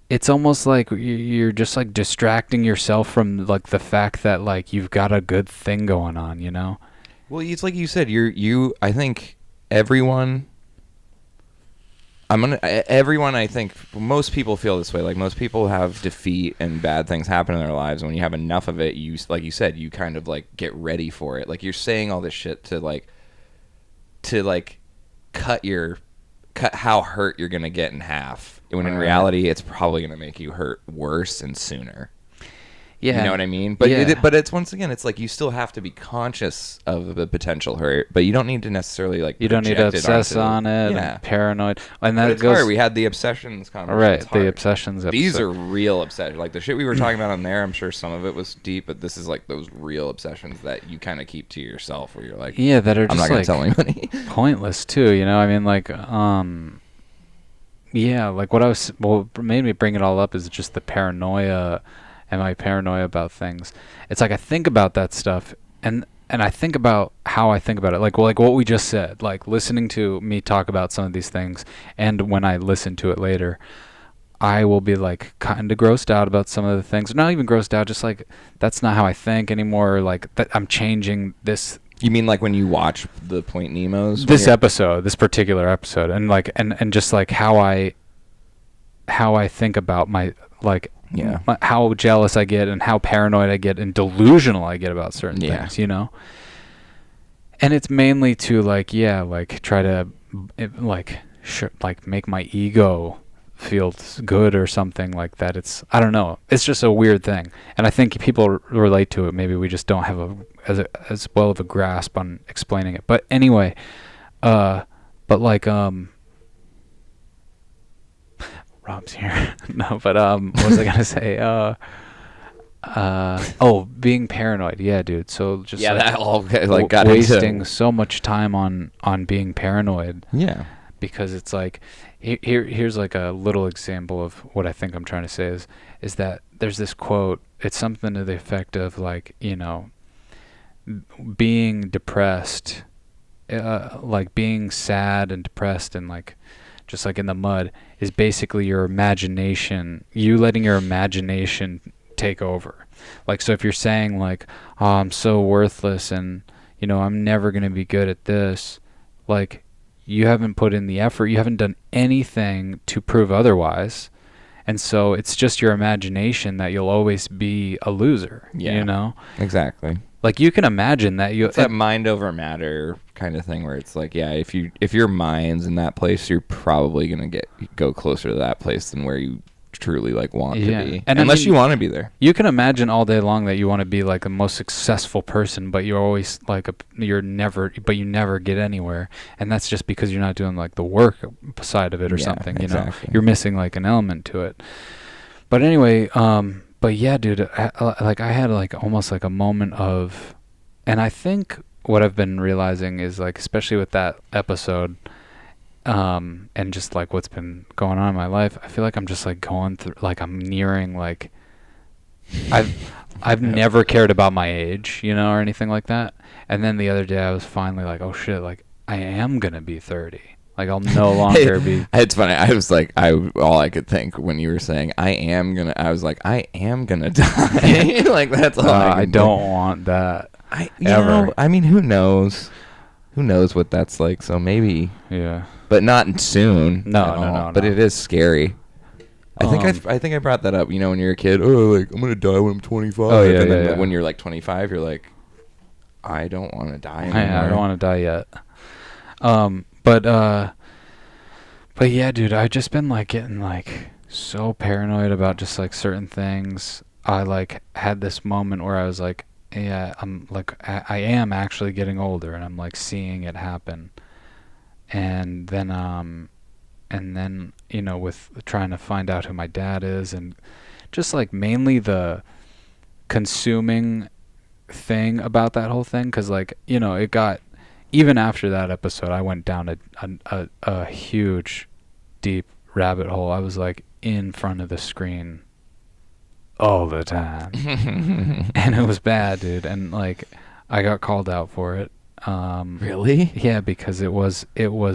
Speaker 1: it's almost like you're just like distracting yourself from like the fact that like you've got a good thing going on, you know?
Speaker 2: Well, it's like you said, I think everyone, I think most people feel this way. Like, most people have defeat and bad things happen in their lives, and when you have enough of it, you, like you said, you kind of like get ready for it. Like, you're saying all this shit to cut how hurt you're gonna get in half, when in reality it's probably gonna make you hurt worse and sooner. Yeah, you know what I mean? But but it's, once again, it's like you still have to be conscious of the potential hurt, but you don't need to necessarily like.
Speaker 1: You don't need to obsess on it. Yeah, and paranoid. And that
Speaker 2: goes. Hard. We had the obsessions conversation.
Speaker 1: Right, the obsessions.
Speaker 2: These are real obsessions. Like the shit we were talking about on there, I'm sure some of it was deep, but this is like those real obsessions that you kind of keep to yourself, where you're like,
Speaker 1: yeah, that are just,
Speaker 2: I'm not gonna tell anybody.
Speaker 1: Pointless too, you know. I mean, like, yeah, like what made me bring it all up is just the paranoia. Am I paranoid about things? It's like I think about that stuff, and I think about how I think about it. Like what we just said, like listening to me talk about some of these things, and when I listen to it later, I will be like kind of grossed out about some of the things. Not even grossed out, just like that's not how I think anymore. Like that I'm changing this.
Speaker 2: You mean like when you watch the Point Nemos?
Speaker 1: This particular episode, and like and just like how I think about my like. Yeah, how jealous I get and how paranoid I get and delusional I get about certain things, you know? And it's mainly to like, try to like make my ego feel good or something like that. It's, I don't know. It's just a weird thing. And I think people relate to it. Maybe we just don't have as well of a grasp on explaining it. But anyway, but like, Rob's here. No, but what was I gonna say? Being paranoid. Yeah, dude. So just
Speaker 2: that all like got
Speaker 1: wasting so much time on being paranoid.
Speaker 2: Yeah.
Speaker 1: Because it's like here's like a little example of what I think I'm trying to say is that there's this quote. It's something to the effect of like, you know, being depressed, like being sad and depressed and like just like in the mud is basically your imagination, you letting your imagination take over. Like, so if you're saying like, oh, I'm so worthless and, you know, I'm never going to be good at this. Like, you haven't put in the effort. You haven't done anything to prove otherwise. And so it's just your imagination that you'll always be a loser, you know?
Speaker 2: Exactly.
Speaker 1: Like, you can imagine that
Speaker 2: it's that mind over matter kind of thing where it's like, yeah, if your mind's in that place, you're probably going to go closer to that place than where you truly like want to be. And unless you want to be there.
Speaker 1: You can imagine all day long that you want to be like the most successful person, but you're always like you never get anywhere. And that's just because you're not doing like the work side of it or something, you know. You're missing like an element to it. But anyway, but yeah, dude, I had like almost like a moment of, and I think what I've been realizing is like, especially with that episode, and just like what's been going on in my life, I feel like I'm just like going through, like I'm nearing like, I've never cared about my age, you know, or anything like that. And then the other day I was finally like, oh shit, like I am gonna be 30. Like I'll no longer be.
Speaker 2: It's funny. I was like, all I could think when you were saying I was like, I am gonna die. Like that's all
Speaker 1: I don't want that.
Speaker 2: You know, I mean, who knows? Who knows what that's like? So maybe.
Speaker 1: Yeah.
Speaker 2: But not soon.
Speaker 1: No.
Speaker 2: But it is scary. I think I brought that up. You know, when you're a kid, like I'm gonna die when I'm 25.
Speaker 1: Oh yeah,
Speaker 2: and then
Speaker 1: yeah.
Speaker 2: when you're like 25, you're like, I don't want to die anymore.
Speaker 1: I don't want to die yet. But yeah, dude, I've just been like getting like so paranoid about just like certain things. I like had this moment where I was like, yeah, I'm like I am actually getting older, and I'm like seeing it happen. And then you know, with trying to find out who my dad is, and just like mainly the consuming thing about that whole thing, because like, you know, it got, even after that episode, I went down a huge deep rabbit hole. I was like in front of the screen all the time. And it was bad, dude, and like I got called out for it.
Speaker 2: Really?
Speaker 1: Yeah, because it was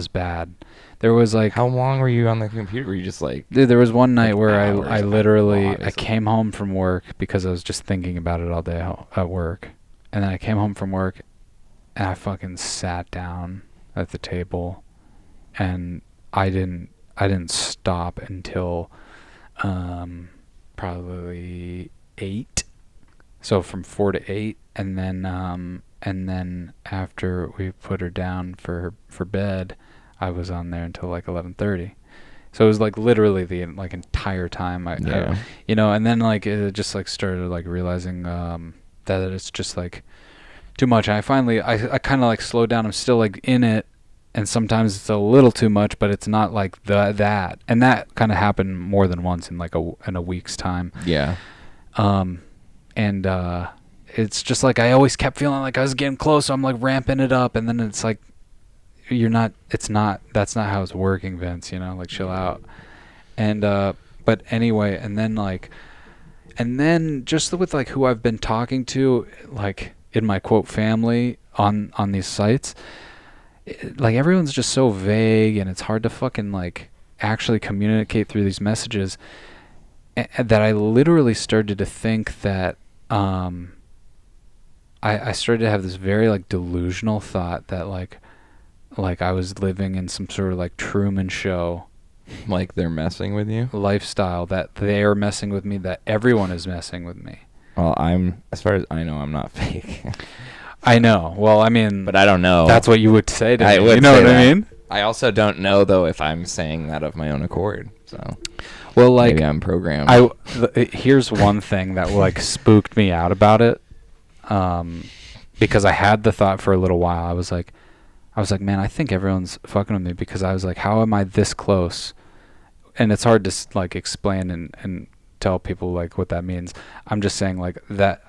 Speaker 1: bad. There was like,
Speaker 2: how long were you on the computer? Were you just like,
Speaker 1: dude, there was one night where I literally
Speaker 2: I
Speaker 1: came home from work because I was just thinking about it all day at work, and then I came home from work and I fucking sat down at the table, and I didn't stop until probably 8. So from 4 to 8, and then after we put her down for bed, I was on there until like 11:30. So it was like literally the like entire time. I you know, and then like it just like started like realizing that it's just like too much. And I finally I kind of like slowed down. I'm still like in it, and sometimes it's a little too much, but it's not like that. And that kind of happened more than once in like a week's time.
Speaker 2: Yeah.
Speaker 1: And it's just like I always kept feeling like I was getting close, so I'm like ramping it up, and then it's like that's not how it's working, Vince, you know, like chill out. And but anyway, and then just with like who I've been talking to, like in my quote family on these sites, like everyone's just so vague, and it's hard to fucking like actually communicate through these messages, that I literally started to think that I started to have this very like delusional thought that like I was living in some sort of like Truman Show,
Speaker 2: like they're messing with you,
Speaker 1: lifestyle, that they're messing with me, that everyone is messing with me.
Speaker 2: Well, as far as I know, I'm not fake.
Speaker 1: I know. Well, I mean,
Speaker 2: but I don't know.
Speaker 1: That's what you would say to me.
Speaker 2: You
Speaker 1: know what I mean?
Speaker 2: I also don't know though if I'm saying that of my own accord. So,
Speaker 1: well, like
Speaker 2: maybe I'm programmed.
Speaker 1: Here's one thing that like spooked me out about it, because I had the thought for a little while. I was like, man, I think everyone's fucking with me, because I was like, how am I this close? And it's hard to like explain and tell people like what that means. I'm just saying like that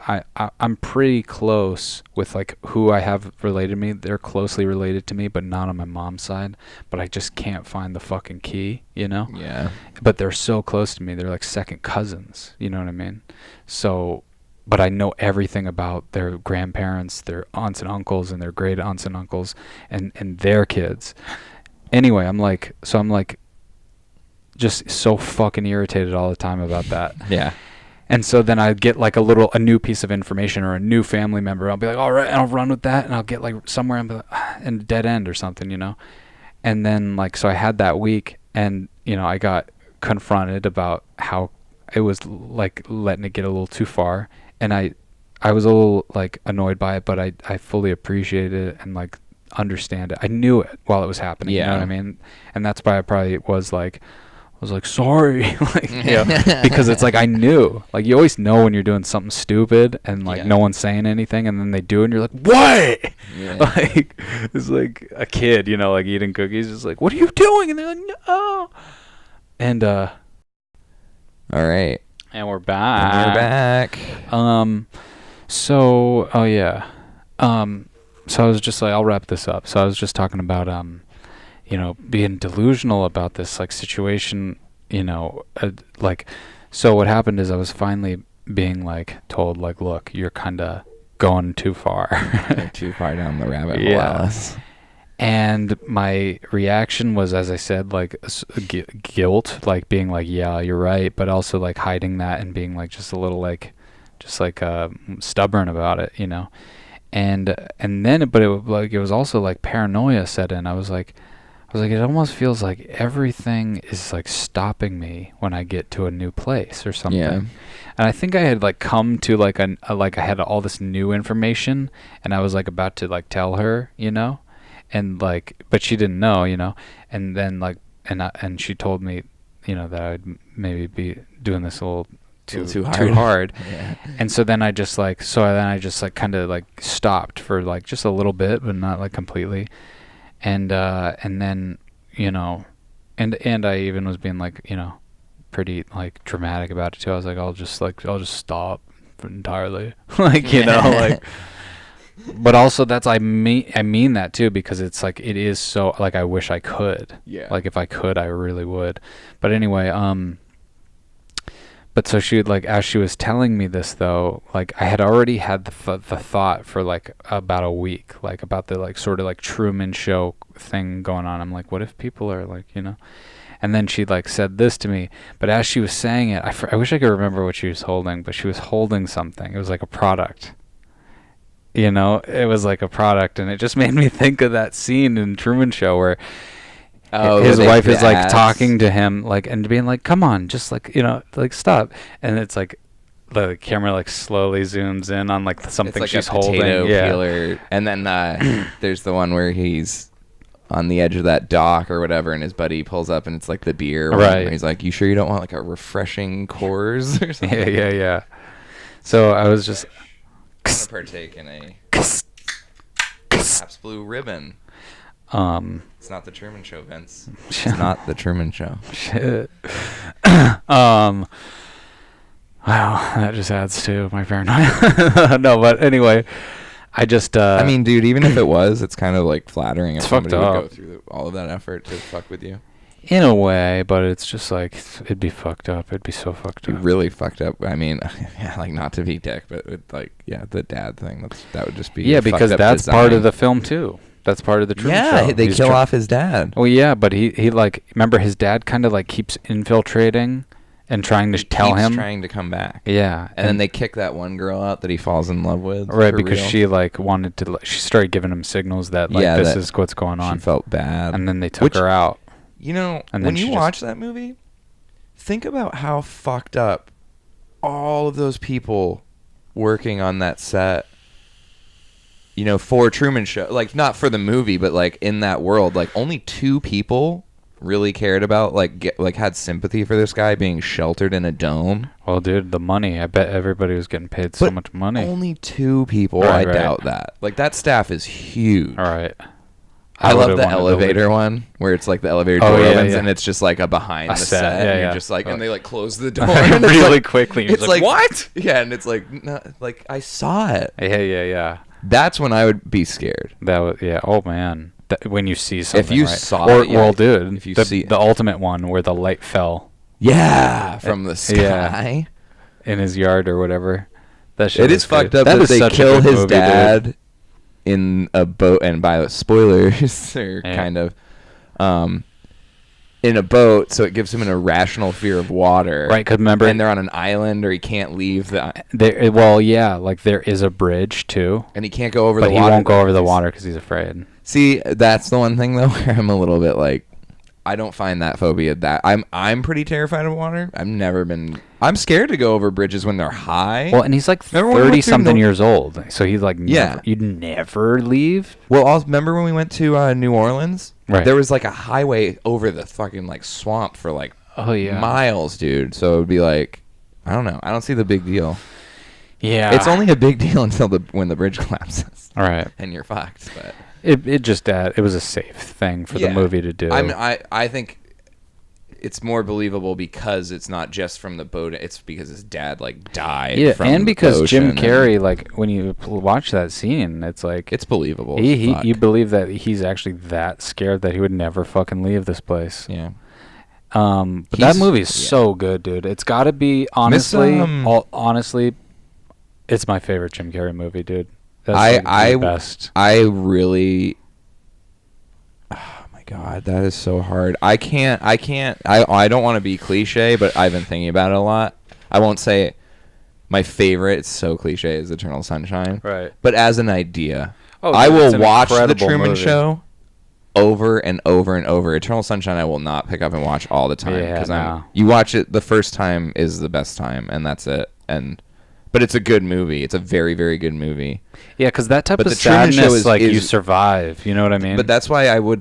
Speaker 1: I'm pretty close with like who I have related to me. They're closely related to me, but not on my mom's side. But I just can't find the fucking key, you know?
Speaker 2: Yeah.
Speaker 1: But they're so close to me. They're like second cousins, you know what I mean? So, but I know everything about their grandparents, their aunts and uncles, and their great aunts and uncles, and their kids. Anyway, I'm like just so fucking irritated all the time about that.
Speaker 2: Yeah.
Speaker 1: And so then I'd get like a new piece of information or a new family member. I'll be like, all right, and I'll run with that, and I'll get like somewhere in a dead end or something, you know. And then like, so I had that week, and you know, I got confronted about how it was like letting it get a little too far, and I was a little like annoyed by it, but I fully appreciated it and like understand it. I knew it while it was happening. You know what I mean? And that's why I probably was like sorry, like, you know, because it's like I knew, like you always know when you're doing something stupid and like no one's saying anything, and then they do it and you're like, what? Like it's like a kid, you know, like eating cookies, just like, what are you doing? And they're like, no. And
Speaker 2: all right,
Speaker 1: and we're back. So so I was just like, I'll wrap this up. So I was just talking about you know, being delusional about this like situation, you know, like, so what happened is I was finally being like told like, look, you're kind of going too far.
Speaker 2: You're too far down the rabbit hole, Alice.
Speaker 1: And my reaction was, as I said, like guilt, like being like, yeah, you're right, but also like hiding that and being like just a little like stubborn about it, you know. And then, but it was also like paranoia set in. I was like, it almost feels like everything is like stopping me when I get to a new place or something. Yeah. And I think I had like come to like like I had all this new information, and I was like about to like tell her, you know, and like, but she didn't know, you know. And then like, and she told me, you know, that I'd maybe be doing this a little too hard. Yeah. And so then I just like kind of like stopped for like just a little bit, but not like completely. And then, you know, and I even was being like, you know, pretty like dramatic about it too. I was like, I'll just stop entirely. Like, you know, like, but also I mean that too, because it's like, it is so like, I wish I could. Yeah. Like if I could, I really would. But anyway, but so she would like, as she was telling me this though, like I had already had the thought for like about a week, like about the like sort of like Truman Show thing going on. I'm like, what if people are like, you know? And then she like said this to me, but as she was saying it, I wish I could remember what she was holding, but she was holding something. It was like a product, you know, it was like a product. And it just made me think of that scene in Truman Show where his wife is like talking to him, like, and being like, come on, just like, you know, like stop. And it's like the camera like slowly zooms in on like something like she's holding.
Speaker 2: Peeler. And then there's the one where he's on the edge of that dock or whatever, and his buddy pulls up, and it's like the beer. Right. Where he's like, you sure you don't want like a refreshing Coors or something?
Speaker 1: Yeah. So I was just,
Speaker 2: I'm gonna partake in a Pabst Blue Ribbon. It's not the Truman Show, Vince. It's not the Truman Show.
Speaker 1: Shit. Wow, that just adds to my paranoia. No, but anyway, I just
Speaker 2: I mean, dude, even if it was, it's kind of like flattering if somebody would go through all of that effort to fuck with you.
Speaker 1: In a way, but it's just like, it'd be fucked up. It'd be so fucked up.
Speaker 2: Really fucked up. I mean, yeah, like not to be dick, but it, like, yeah, the dad thing, that would just be
Speaker 1: because that's design. Part of the film too. That's part of the Truman Show.
Speaker 2: Yeah, they kill off his dad.
Speaker 1: Well, yeah, but he like, remember his dad kind of like keeps infiltrating and trying to tell him.
Speaker 2: Trying to come back.
Speaker 1: Yeah.
Speaker 2: And then they kick that one girl out that he falls in love with.
Speaker 1: Right, because she like wanted to, she started giving him signals that like this is what's going on.
Speaker 2: She felt bad.
Speaker 1: And then they took her out.
Speaker 2: You know, when you watch that movie, think about how fucked up all of those people working on that set, you know, for Truman Show, like not for the movie, but like in that world, like only 2 people really cared about, like had sympathy for this guy being sheltered in a dome.
Speaker 1: Well, dude, the money, I bet everybody was getting paid so much money.
Speaker 2: Only 2 people. I doubt that. Like that staff is huge.
Speaker 1: All right.
Speaker 2: I love the elevator one where it's like the elevator door opens and it's just like a behind the set. Yeah, and you're just like, and they like close the door
Speaker 1: really like, quickly.
Speaker 2: It's like, what? Yeah, and it's like, no, like I saw it.
Speaker 1: Yeah.
Speaker 2: That's when I would be scared.
Speaker 1: That was Oh man, when you see something.
Speaker 2: If you saw it,
Speaker 1: well, dude,
Speaker 2: if you see
Speaker 1: the ultimate one where the light fell.
Speaker 2: Yeah, from the sky
Speaker 1: in his yard or whatever. That shit.
Speaker 2: It is fucked up that they kill his dad. Dude. In a boat, and by spoilers, or kind of, in a boat, so it gives him an irrational fear of water.
Speaker 1: Right, because remember...
Speaker 2: And they're on an island, or he can't leave the...
Speaker 1: like there is a bridge, too.
Speaker 2: And he can't go over the water.
Speaker 1: But he won't go over the water because he's afraid.
Speaker 2: See, that's the one thing, though, where I'm a little bit like... I don't find that phobia that... I'm pretty terrified of water. I've never been... I'm scared to go over bridges when they're high.
Speaker 1: Well, and he's like 30-something years old. So he's like... You'd never leave?
Speaker 2: Well, remember when we went to New Orleans?
Speaker 1: Right.
Speaker 2: There was like a highway over the fucking like swamp for like miles, dude. So it would be like... I don't know. I don't see the big deal.
Speaker 1: Yeah.
Speaker 2: It's only a big deal until when the bridge collapses.
Speaker 1: All right.
Speaker 2: And you're fucked, but...
Speaker 1: It just it was a safe thing for the movie to do.
Speaker 2: I think it's more believable because it's not just from the boat. It's because his dad like died.
Speaker 1: Yeah,
Speaker 2: from
Speaker 1: and because
Speaker 2: the
Speaker 1: Jim Carrey, like when you watch that scene, it's like
Speaker 2: it's believable.
Speaker 1: You believe that he's actually that scared that he would never fucking leave this place.
Speaker 2: Yeah.
Speaker 1: But that movie is so good, dude. It's got to be honestly, it's my favorite Jim Carrey movie, dude. That's the best.
Speaker 2: I really... Oh, my God. That is so hard. I don't want to be cliche, but I've been thinking about it a lot. I won't say my favorite. It's so cliche. Is Eternal Sunshine.
Speaker 1: Right.
Speaker 2: But as an idea,
Speaker 1: dude,
Speaker 2: I will watch The Truman
Speaker 1: movie.
Speaker 2: Show over and over and over. Eternal Sunshine I will not pick up and watch all the time.
Speaker 1: Yeah,
Speaker 2: you watch it the first time is the best time, and that's it. But it's a good movie. It's a very, very good movie.
Speaker 1: Yeah, because that type of
Speaker 2: Truman
Speaker 1: sadness, you survive. You know what I mean?
Speaker 2: But that's why I would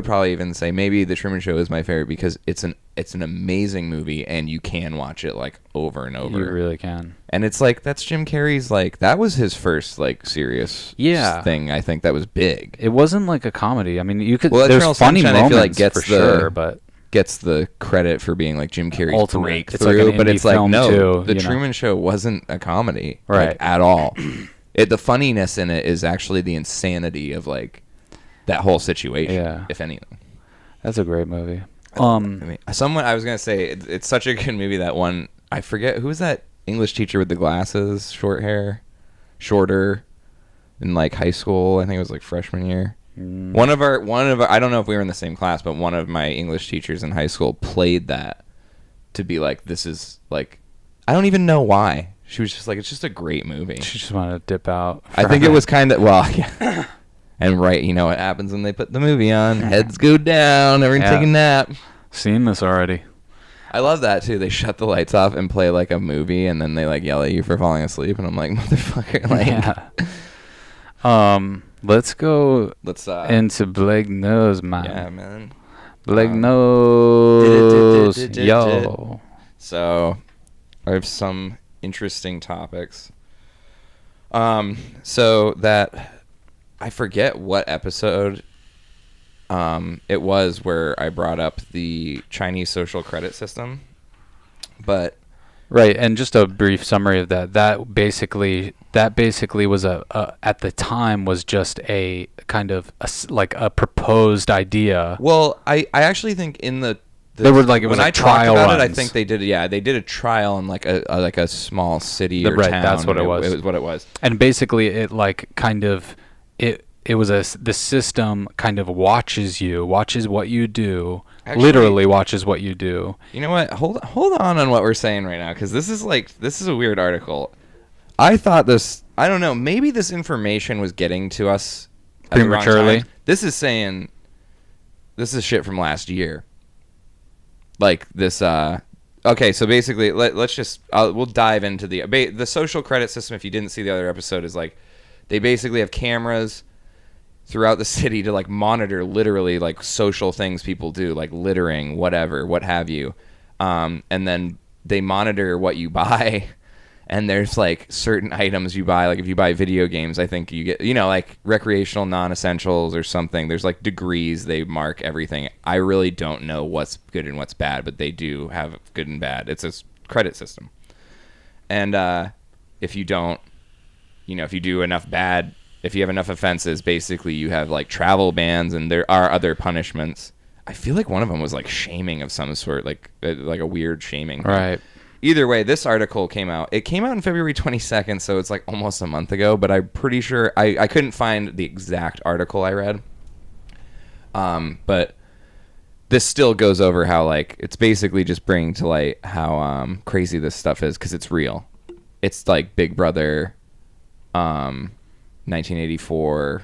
Speaker 2: probably even say maybe The Truman Show is my favorite because it's an amazing movie and you can watch it like over and over.
Speaker 1: You really can.
Speaker 2: And it's like that's Jim Carrey's like that was his first like serious thing. I think that was big.
Speaker 1: It wasn't like a comedy. I mean, you could.
Speaker 2: Well,
Speaker 1: there's
Speaker 2: Eternal
Speaker 1: funny
Speaker 2: Sunshine,
Speaker 1: moments
Speaker 2: I feel like
Speaker 1: sure, but
Speaker 2: gets the credit for being like Jim Carrey's
Speaker 1: ultimate
Speaker 2: breakthrough,
Speaker 1: it's like an
Speaker 2: but
Speaker 1: indie
Speaker 2: it's like
Speaker 1: film
Speaker 2: no,
Speaker 1: too,
Speaker 2: The Truman Show wasn't a comedy,
Speaker 1: right,
Speaker 2: like, at all. The funniness in it is actually the insanity of like that whole situation.
Speaker 1: Yeah,
Speaker 2: if anything,
Speaker 1: that's a great movie.
Speaker 2: I was gonna say it's such a good movie. That one, I forget who was that English teacher with the glasses, shorter, in like high school. I think it was like freshman year. One of our I don't know if we were in the same class, but one of my English teachers in high school played that to be like, this is like, I don't even know why. She was just like, it's just a great movie.
Speaker 1: She just wanted to dip out.
Speaker 2: I think it was kind of, yeah. And you know what happens when they put the movie on? Heads go down, everyone take a nap.
Speaker 1: Seen this already.
Speaker 2: I love that too. They shut the lights off and play like a movie, and then they like yell at you for falling asleep, and I'm like, motherfucker, like.
Speaker 1: Yeah. Let's go into Blake Knows, man.
Speaker 2: Yeah, man.
Speaker 1: Blake Knows. Yo.
Speaker 2: So, I have some interesting topics. So that I forget what episode it was where I brought up the Chinese social credit system. But
Speaker 1: right, and just a brief summary of that. That basically was at the time was just a kind of like a proposed idea.
Speaker 2: Well, I actually think in the
Speaker 1: there were like it was
Speaker 2: when
Speaker 1: like
Speaker 2: I
Speaker 1: trial
Speaker 2: talked about
Speaker 1: runs.
Speaker 2: it, I think they did a trial in like a small city or
Speaker 1: right,
Speaker 2: town.
Speaker 1: That's what it was.
Speaker 2: It was what it was.
Speaker 1: And basically, it like kind of it was the system kind of watches what you do. Actually, literally watches what you do.
Speaker 2: You know what? Hold on what we're saying right now, because this is a weird article. I thought this. I don't know. Maybe this information was getting to us
Speaker 1: prematurely.
Speaker 2: This is saying. This is shit from last year. Like this. Okay, so basically, let's just we'll dive into the social credit system. If you didn't see the other episode, is like they basically have cameras throughout the city to like monitor literally like social things people do, like littering, whatever, what have you. And then they monitor what you buy. And there's like certain items you buy, like if you buy video games, I think you get, like recreational non-essentials or something. There's like degrees, they mark everything. I really don't know what's good and what's bad, but they do have good and bad. It's a credit system. And if you don't, if you do enough bad, if you have enough offenses, basically you have like travel bans, and there are other punishments. I feel like one of them was like shaming of some sort, like a weird shaming.
Speaker 1: Right.
Speaker 2: Either way, this article came out. It came out on February 22nd, so it's like almost a month ago, but I'm pretty sure I couldn't find the exact article I read. But this still goes over how, like, it's basically just bringing to light how crazy this stuff is, because it's real. It's like Big Brother, 1984,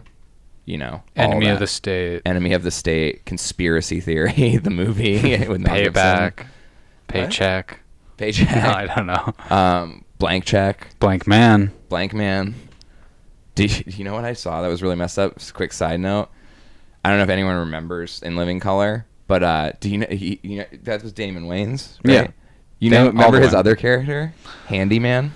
Speaker 2: you know,
Speaker 1: Enemy of the State.
Speaker 2: Enemy of the State, Conspiracy Theory, the movie with Mel Gibson.
Speaker 1: Payback, Paycheck.
Speaker 2: Paycheck.
Speaker 1: No, I don't know.
Speaker 2: Blank Check.
Speaker 1: Blank Man.
Speaker 2: Blank Man. Do you know what I saw that was really messed up? Just a quick side note. I don't know if anyone remembers In Living Color, but do you know, you know that was Damon Wayans, right?
Speaker 1: Yeah.
Speaker 2: You know, remember his other character, Handyman?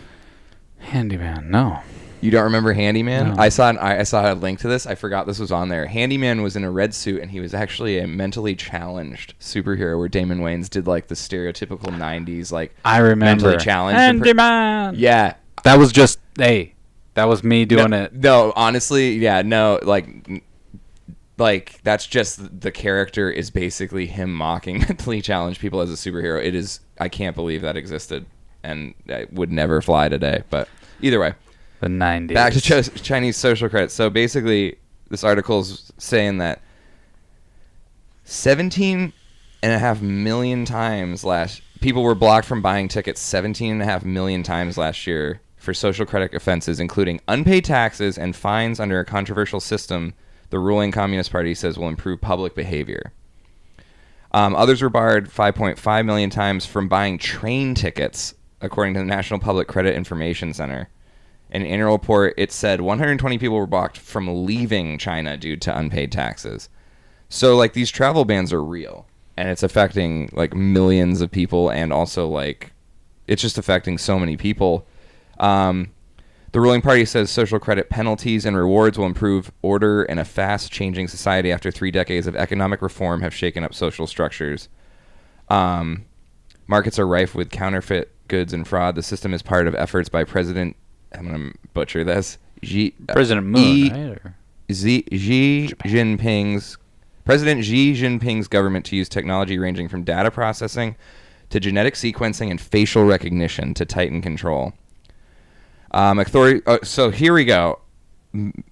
Speaker 1: Handyman, no.
Speaker 2: You don't remember Handyman?
Speaker 1: No.
Speaker 2: I saw a link to this. I forgot this was on there. Handyman was in a red suit, and he was actually a mentally challenged superhero where Damon Wayans did like the stereotypical 90s, like,
Speaker 1: I remember.
Speaker 2: mentally challenged.
Speaker 1: Handyman!
Speaker 2: Yeah.
Speaker 1: That was just, hey, that was me doing it.
Speaker 2: No, honestly, yeah, no, like that's just the character is basically him mocking mentally challenged people as a superhero. It is, I can't believe that existed, and it would never fly today. But either way,
Speaker 1: The 90s.
Speaker 2: back to Chinese social credit. So basically, this article is saying that 17.5 million times people were blocked from buying tickets 17.5 million times last year for social credit offenses, including unpaid taxes and fines under a controversial system the ruling Communist Party says will improve public behavior. Others were barred 5.5 million times from buying train tickets, according to the National Public Credit Information Center. In an annual report, it said 120 people were blocked from leaving China due to unpaid taxes. So, like, these travel bans are real, and it's affecting, like, millions of people, and also, like, it's just affecting so many people. The ruling party says social credit penalties and rewards will improve order in a fast-changing society after 3 decades of economic reform have shaken up social structures. Markets are rife with counterfeit goods and fraud. The system is part of efforts by President, I'm going to butcher this,
Speaker 1: President Moon, right?
Speaker 2: President Xi Jinping's government to use technology ranging from data processing to genetic sequencing and facial recognition to tighten control. So here we go.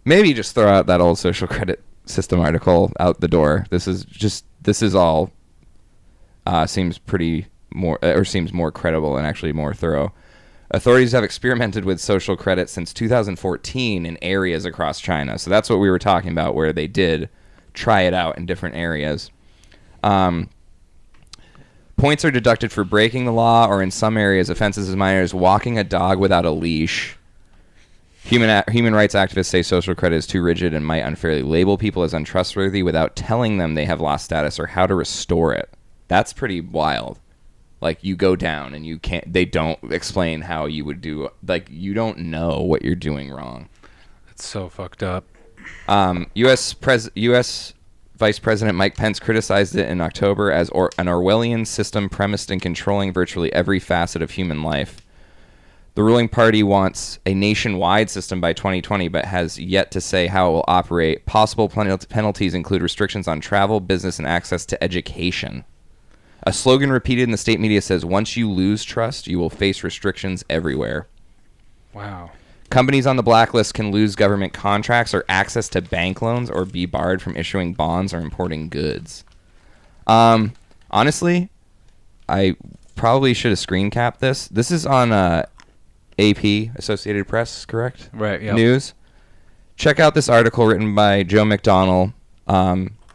Speaker 2: Maybe just throw out that old social credit system article out the door. This is all seems more credible and actually more thorough. Authorities have experimented with social credit since 2014 in areas across China. So that's what we were talking about, where they did try it out in different areas. Points are deducted for breaking the law, or in some areas, offenses as minor as walking a dog without a leash. Human rights activists say social credit is too rigid and might unfairly label people as untrustworthy without telling them they have lost status or how to restore it. That's pretty wild. Like, you go down and they don't explain how you would do, like, you don't know what you're doing wrong.
Speaker 1: It's so fucked up.
Speaker 2: U.S. Vice President Mike Pence criticized it in October as an Orwellian system premised in controlling virtually every facet of human life. The ruling party wants a nationwide system by 2020, but has yet to say how it will operate. Possible penalties include restrictions on travel, business, and access to education. A slogan repeated in the state media says, "Once you lose trust, you will face restrictions everywhere."
Speaker 1: Wow.
Speaker 2: Companies on the blacklist can lose government contracts or access to bank loans or be barred from issuing bonds or importing goods. Honestly, I probably should have screen capped this. This is on AP, Associated Press, correct?
Speaker 1: Right, yeah.
Speaker 2: News. Check out this article written by Joe McDonnell.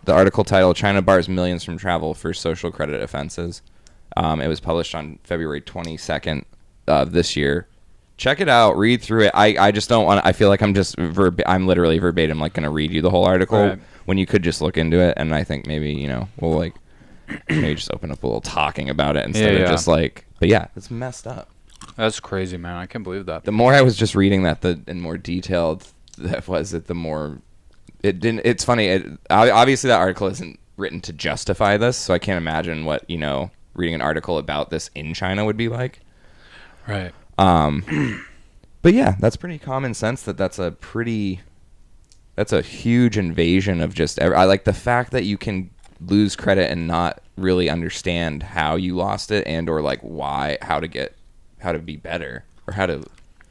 Speaker 2: The article titled, "China Bars Millions from Travel for Social Credit Offenses." It was published on February 22nd of this year. Check it out. Read through it. I just don't want to. I feel like I'm just I'm literally verbatim like going to read you the whole article,
Speaker 1: right,
Speaker 2: when you could just look into it. And I think maybe, we'll like maybe just open up a little talking about it instead of just like. But yeah, it's messed up.
Speaker 1: That's crazy, man. I can't believe that.
Speaker 2: The more I was just reading that, and more detailed that was it, the more it didn't. It's funny. Obviously, that article isn't written to justify this, so I can't imagine what reading an article about this in China would be like.
Speaker 1: Right.
Speaker 2: But yeah, that's pretty common sense. That's a huge invasion of just. I like the fact that you can lose credit and not really understand how you lost it and or like how to be better or how to.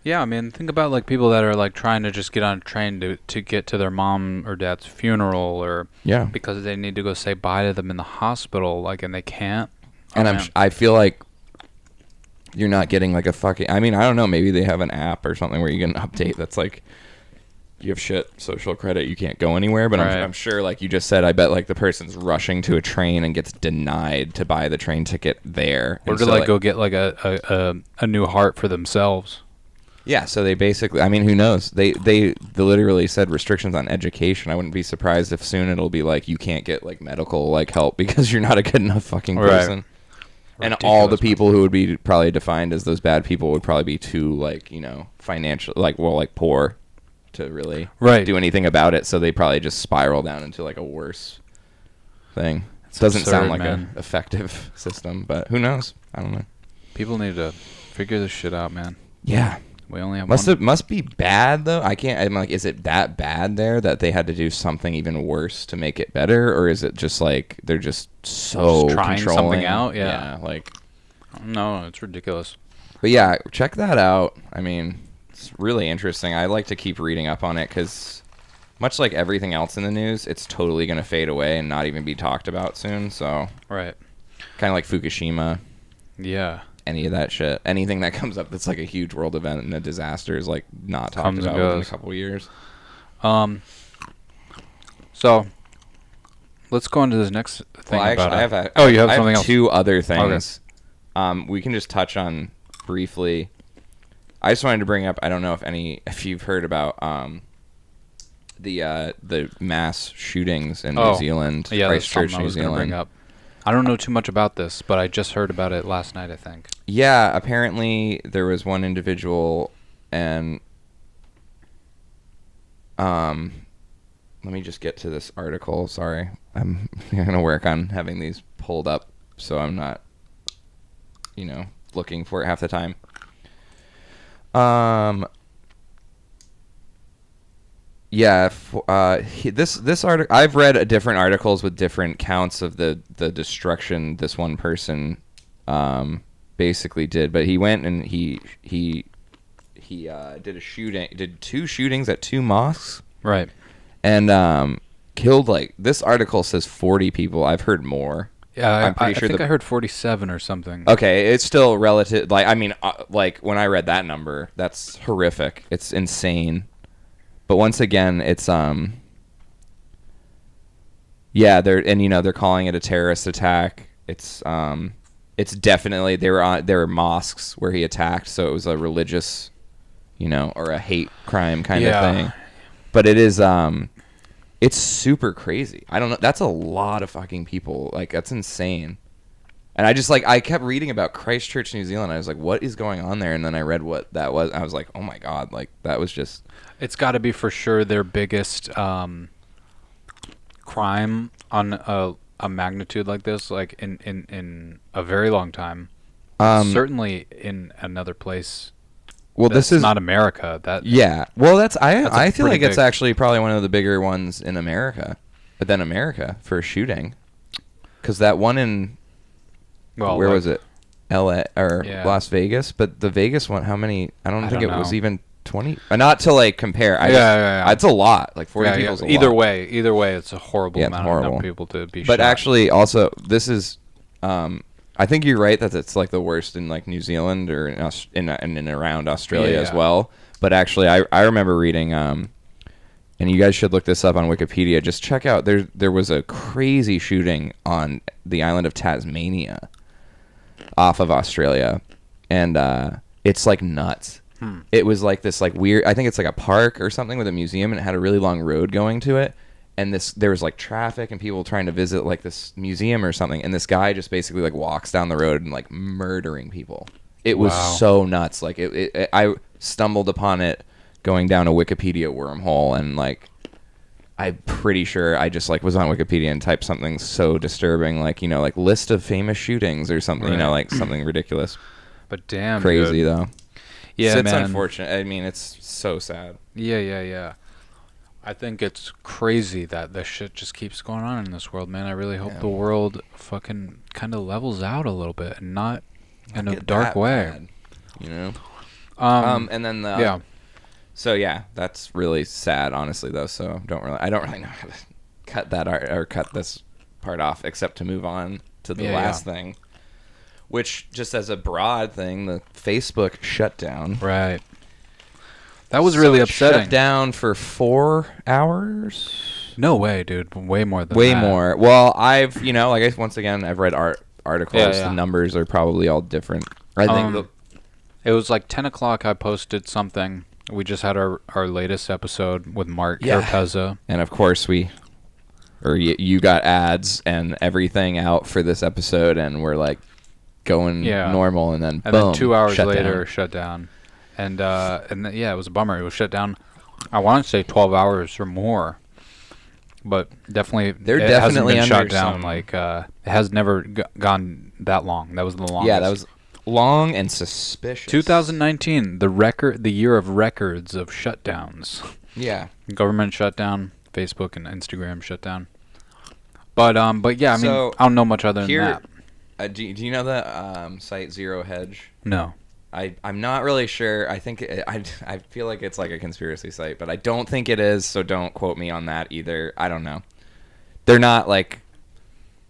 Speaker 1: Yeah, I mean, think about like people that are like trying to just get on a train to get to their mom or dad's funeral, or because they need to go say bye to them in the hospital, like, and they can't.
Speaker 2: And I feel like you're not getting like a fucking. I mean, I don't know. Maybe they have an app or something where you get an update that's like, you have shit social credit, you can't go anywhere. But I'm sure, like you just said, I bet like the person's rushing to a train and gets denied to buy the train ticket there,
Speaker 1: or to like go get like a new heart for themselves.
Speaker 2: Yeah, so they basically, I mean, who knows? They literally said restrictions on education. I wouldn't be surprised if soon it'll be like you can't get like medical like help because you're not a good enough fucking person. Right. And all the people who would be probably defined as those bad people would probably be too like, you know, financial, like, well, like poor to really do anything about it. So they probably just spiral down into like a worse thing. It doesn't sound like an effective system, but who knows? I don't know.
Speaker 1: People need to figure this shit out, man.
Speaker 2: Yeah.
Speaker 1: We only have
Speaker 2: must be bad though. I'm like, is it that bad there that they had to do something even worse to make it better, or is it just like they're just so
Speaker 1: trying
Speaker 2: controlling
Speaker 1: something out?
Speaker 2: Yeah, like
Speaker 1: no, it's ridiculous.
Speaker 2: But yeah, check that out. I mean, it's really interesting. I like to keep reading up on it because, much like everything else in the news, it's totally gonna fade away and not even be talked about soon. So
Speaker 1: kind
Speaker 2: of like Fukushima.
Speaker 1: Yeah.
Speaker 2: Any of that shit, anything that comes up that's like a huge world event and a disaster is like not talked about in a couple of years.
Speaker 1: So let's go into this next thing.
Speaker 2: Well,
Speaker 1: about
Speaker 2: I have
Speaker 1: something else.
Speaker 2: Two other things.
Speaker 1: Okay.
Speaker 2: We can just touch on briefly. I just wanted to bring up. I don't know if you've heard about the mass shootings in New Zealand, Christchurch, New Zealand.
Speaker 1: Bring up. I don't know too much about this, but I just heard about it last night, I think.
Speaker 2: Yeah, apparently there was one individual, and let me just get to this article. Sorry. I'm going to work on having these pulled up so I'm not, looking for it half the time. Yeah, this article. I've read different articles with different counts of the destruction this one person basically did, but he went and he did two shootings at two mosques,
Speaker 1: right?
Speaker 2: And killed this article says 40 people. I've heard more.
Speaker 1: Yeah, I think I heard 47 or something.
Speaker 2: Okay, it's still relative. When I read that number, that's horrific. It's insane. But once again, it's they're calling it a terrorist attack. It's definitely there were mosques where he attacked, so it was a religious, or a hate crime kind of thing. But it is it's super crazy. I don't know. That's a lot of fucking people. Like, that's insane. And I just I kept reading about Christchurch, New Zealand. I was like, what is going on there? And then I read what that was. I was like, oh my God, that was just.
Speaker 1: It's got to be for sure their biggest crime on a magnitude like this, like in a very long time. Certainly in another place.
Speaker 2: Well, this is
Speaker 1: not America.
Speaker 2: Well, I feel like it's actually probably one of the bigger ones in America, but then America for a shooting, because that one in. Well, where was it? L.A. or Las Vegas? But the Vegas one, how many? I don't think it was even 20. Not to compare. It's a lot. 40 people is a lot.
Speaker 1: Either way, it's a horrible amount of people to be shot.
Speaker 2: But actually, also, this is. I think you're right that it's the worst in New Zealand or in and around Australia as well. But actually, I remember reading. And you guys should look this up on Wikipedia. Just check out. There was a crazy shooting on the island of Tasmania, off of Australia, and it's nuts. It was this weird. I think it's a park or something with a museum, and it had a really long road going to it. And there was traffic and people trying to visit this museum or something. And this guy just basically walks down the road and murdering people. It was so nuts. I stumbled upon it going down a Wikipedia wormhole, and I'm pretty sure I just was on Wikipedia and typed something so disturbing, list of famous shootings or something, something ridiculous.
Speaker 1: But damn,
Speaker 2: crazy
Speaker 1: dude.
Speaker 2: Though.
Speaker 1: Yeah,
Speaker 2: so it's
Speaker 1: man.
Speaker 2: unfortunate. I mean, it's so sad.
Speaker 1: Yeah. I think it's crazy that this shit just keeps going on in this world, man. I really hope the world fucking kind of levels out a little bit and not in a dark way.
Speaker 2: Bad, And then the So yeah, that's really sad, honestly, though. So I don't really know how to cut that or cut this part off, except to move on to the last thing, which just as a broad thing, the Facebook shutdown.
Speaker 1: Right. That was really upsetting.
Speaker 2: Shut down for 4 hours.
Speaker 1: No way, dude. Way more than that.
Speaker 2: Way more. Well, I've once again I've read articles. The numbers are probably all different. I think
Speaker 1: it was like 10 o'clock. I posted something. We just had our latest episode with Mark Carapezza.
Speaker 2: And of course you got ads and everything out for this episode, and we're like going normal, and then boom,
Speaker 1: then 2 hours later shut down. And it was a bummer. It was shut down. I want to say 12 hours or more, but definitely hasn't been shut down. Like it has never gone that long. That was the longest.
Speaker 2: Yeah, that was long and suspicious.
Speaker 1: 2019, the year of records of shutdowns.
Speaker 2: Yeah,
Speaker 1: government shutdown, Facebook and Instagram shutdown. But yeah, I mean, I don't know much other than that.
Speaker 2: Do you know the site Zero Hedge?
Speaker 1: No.
Speaker 2: I'm not really sure. I think I feel like it's like a conspiracy site, but I don't think it is, so don't quote me on that either. I don't know. They're not like...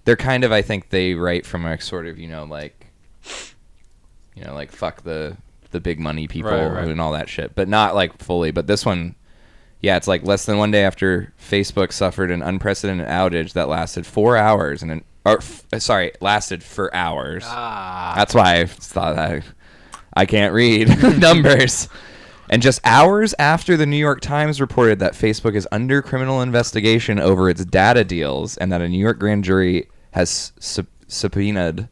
Speaker 2: They're kind of, I think they write from a sort of, like fuck the big money people and all that shit, but not like fully. But this one, yeah, it's like less than 1 day after Facebook suffered an unprecedented outage that lasted 4 hours lasted for hours. That's why I thought I can't read numbers. And just hours after the New York Times reported that Facebook is under criminal investigation over its data deals, and that a New York grand jury has subpoenaed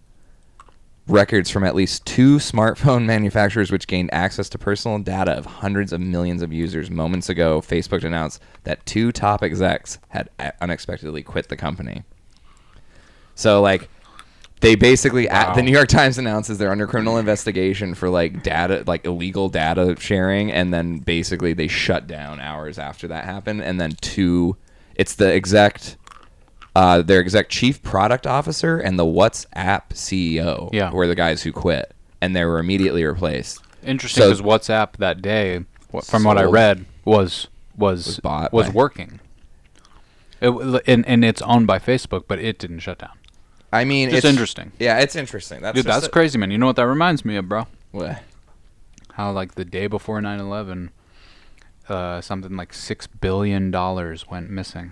Speaker 2: records from at least 2 smartphone manufacturers which gained access to personal data of hundreds of millions of users moments ago, Facebook announced that 2 top execs had unexpectedly quit the company. So, like, they basically, the New York Times announces they're under criminal investigation for like data, like illegal data sharing, and then basically they shut down hours after that happened. And then it's the their exec chief product officer and the WhatsApp CEO were the guys who quit, and they were immediately replaced.
Speaker 1: Interesting, because WhatsApp that day, from what I read, was working. And it's owned by Facebook, but it didn't shut down.
Speaker 2: I mean,
Speaker 1: it's interesting.
Speaker 2: Yeah, it's interesting.
Speaker 1: That's crazy, man. You know what that reminds me of, bro?
Speaker 2: What?
Speaker 1: How, like, the day before 9/11, something like $6 billion went missing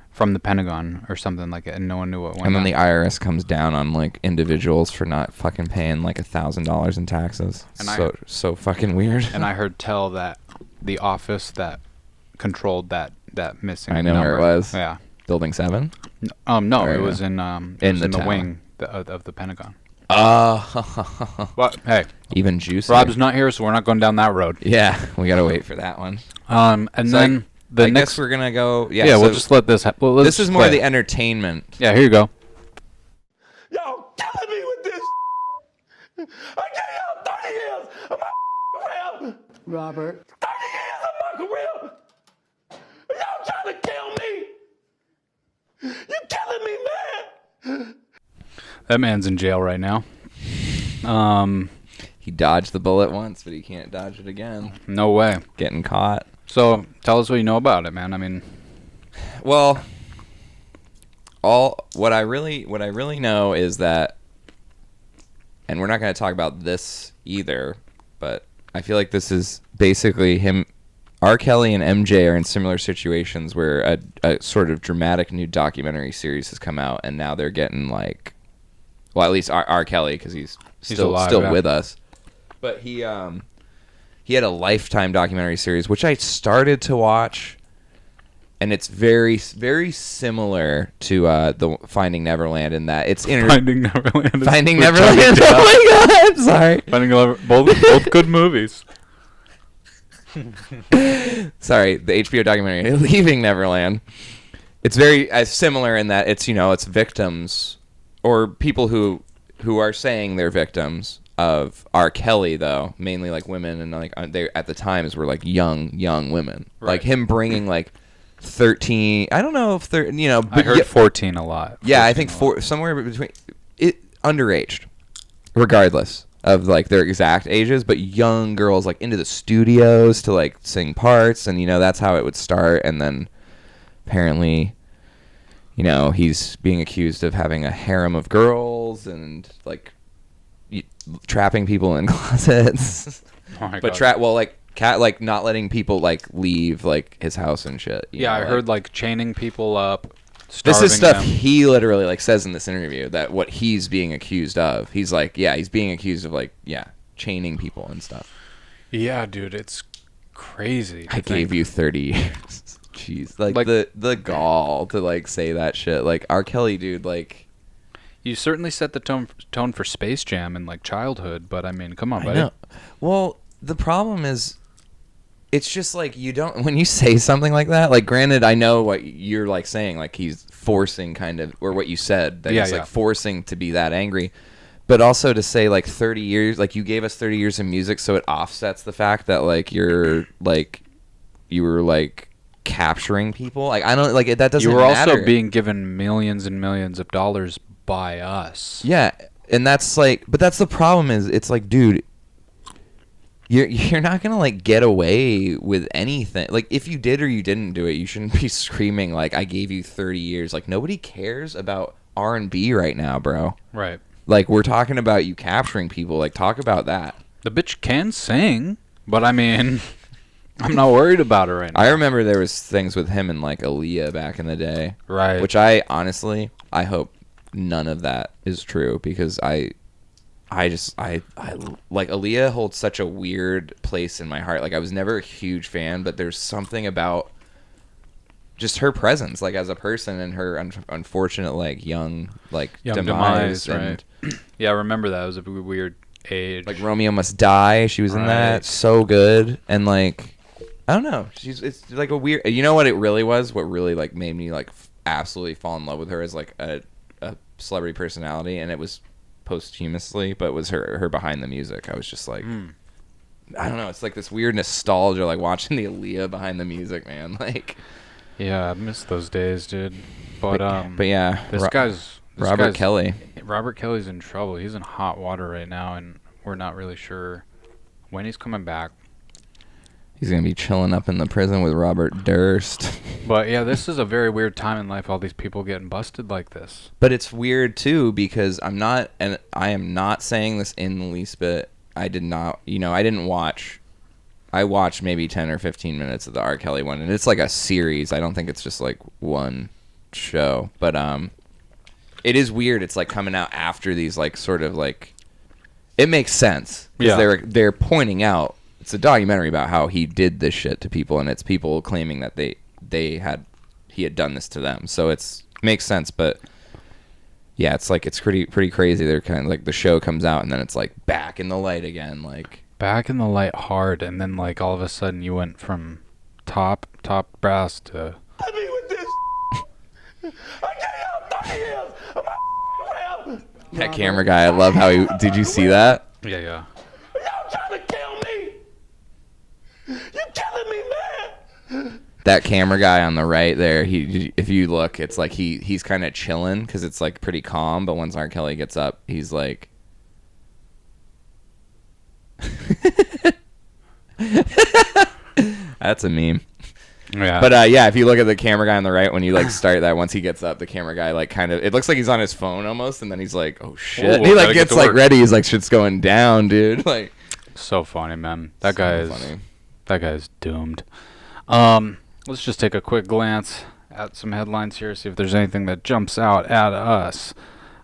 Speaker 1: from the Pentagon or something like that, and no one knew what went on.
Speaker 2: And then the IRS comes down on, like, individuals for not fucking paying, like, $1,000 in taxes. And so fucking weird.
Speaker 1: And I heard tell that the office that controlled that missing
Speaker 2: I know
Speaker 1: number.
Speaker 2: where it was.
Speaker 1: Yeah.
Speaker 2: Building 7?
Speaker 1: No, it was in the wing of the Pentagon. But hey,
Speaker 2: even juicy.
Speaker 1: Rob's not here, so we're not going down that road.
Speaker 2: Yeah, we gotta wait for that one.
Speaker 1: And so then
Speaker 2: I guess we're gonna go. Yeah,
Speaker 1: so we'll just let this.
Speaker 2: This is more the entertainment.
Speaker 1: Yeah, here you go.
Speaker 4: Y'all killing me with this. I gave y'all 30 years of my career.
Speaker 5: Robert.
Speaker 4: 30 years of my career. Y'all trying to kill me. You killing me, man.
Speaker 1: That man's in jail right now.
Speaker 2: He dodged the bullet once, but he can't dodge it again.
Speaker 1: No way.
Speaker 2: Getting caught.
Speaker 1: So tell us what you know about it, man. I mean,
Speaker 2: well, what I really know is that, and we're not going to talk about this either, but I feel like this is basically him. R. Kelly and MJ are in similar situations where a sort of dramatic new documentary series has come out, and now they're getting like, well, at least R. Kelly, because he's still alive, with us. But he had a Lifetime documentary series, which I started to watch, and it's very, very similar to the Finding Neverland in that it's
Speaker 1: Finding Neverland.
Speaker 2: Finding Neverland. Oh my God! I'm sorry.
Speaker 1: Finding Neverland. Both good movies.
Speaker 2: Sorry, the HBO documentary Leaving Neverland. It's very similar in that it's victims or people who are saying they're victims of R. Kelly, though, mainly like women, and like they at the times were like young women, right. Like him bringing like 13. I don't know if they're but
Speaker 1: I heard 14 a lot.
Speaker 2: Yeah, I think somewhere between underaged, regardless. of like their exact ages, but young girls like into the studios to like sing parts, and that's how it would start. And then apparently, he's being accused of having a harem of girls and like trapping people in closets.
Speaker 1: Oh my God.
Speaker 2: Like not letting people like leave like his house and shit.
Speaker 1: I heard like chaining people up.
Speaker 2: This is stuff
Speaker 1: them.
Speaker 2: he literally like says in this interview, that what he's being accused of. He's like, he's being accused of like, chaining people and stuff.
Speaker 1: Yeah, dude, it's crazy.
Speaker 2: I gave you 30 years. Jeez, like the gall to like say that shit. Like R. Kelly, dude, like
Speaker 1: you certainly set the tone for Space Jam in like childhood, but I mean, come on,
Speaker 2: I
Speaker 1: buddy.
Speaker 2: know. Well, the problem is, it's just like when you say something like that, like granted, I know what you're like saying, like he's forcing kind of, or what you said, that he's like forcing to be that angry. But also to say like 30 years, like you gave us 30 years of music, so it offsets the fact that like you were like capturing people. Like I don't like it. That doesn't.
Speaker 1: You were
Speaker 2: matter.
Speaker 1: also being given millions and millions of dollars by us.
Speaker 2: Yeah, and that's like, but that's the problem is, it's like, dude, you're not gonna like get away with anything. Like if you did or you didn't do it, you shouldn't be screaming like I gave you 30 years. Like nobody cares about R&B right now, bro.
Speaker 1: Right.
Speaker 2: Like we're talking about you capturing people. Like talk about that.
Speaker 1: The bitch can sing, but I mean, I'm not worried about her right now.
Speaker 2: I remember there was things with him and like Aaliyah back in the day.
Speaker 1: Right.
Speaker 2: Which I honestly, I hope none of that is true, because I like Aaliyah holds such a weird place in my heart. Like I was never a huge fan, but there's something about just her presence, like as a person, and her unfortunate like young demise. And
Speaker 1: right. Yeah, I remember that. It was a weird age.
Speaker 2: Like Romeo Must Die, she was in that. So good. And like I don't know, it's like a weird. You know what it really was? What really like made me like absolutely fall in love with her as like a celebrity personality, and it was posthumously, but it was her behind the music. I was just like, I don't know, it's like this weird nostalgia, like watching the Aaliyah behind the music, man. Like,
Speaker 1: yeah, I miss those days, dude. But
Speaker 2: yeah, Robert Kelly.
Speaker 1: Robert Kelly's in trouble. He's in hot water right now, and we're not really sure when he's coming back.
Speaker 2: He's gonna be chilling up in the prison with Robert Durst.
Speaker 1: But yeah, this is a very weird time in life. All these people getting busted like this.
Speaker 2: But it's weird too, because I am not saying this in the least bit. I did not, I didn't watch. I watched maybe 10 or 15 minutes of the R. Kelly one, and it's like a series. I don't think it's just like one show. But it is weird. It's like coming out after these like sort of like. It makes sense because they're pointing out. It's a documentary about how he did this shit to people, and it's people claiming that he had done this to them. So it makes sense, but yeah, it's like it's pretty crazy. They're kind of like the show comes out, and then it's like back in the light again, like
Speaker 1: back in the light hard, and then like all of a sudden you went from top brass to.
Speaker 4: I mean, with this, I can't help 30 years.
Speaker 2: That camera guy, I love how he. Did you see that?
Speaker 1: Yeah.
Speaker 4: Y'all trying to kill me? You killing me, man?
Speaker 2: That camera guy on the right there, if you look, it's like he's kind of chilling because it's like pretty calm. But once R. Kelly gets up, he's like, that's a meme.
Speaker 1: Yeah.
Speaker 2: But yeah, if you look at the camera guy on the right, when you like start that, once he gets up, the camera guy like kind of, it looks like he's on his phone almost, and then he's like, oh shit.
Speaker 1: Whoa,
Speaker 2: he like gets like ready. He's like, shit's going down, dude. Like,
Speaker 1: so funny, man. That guy is doomed. Let's just take a quick glance at some headlines here, see if there's anything that jumps out at us.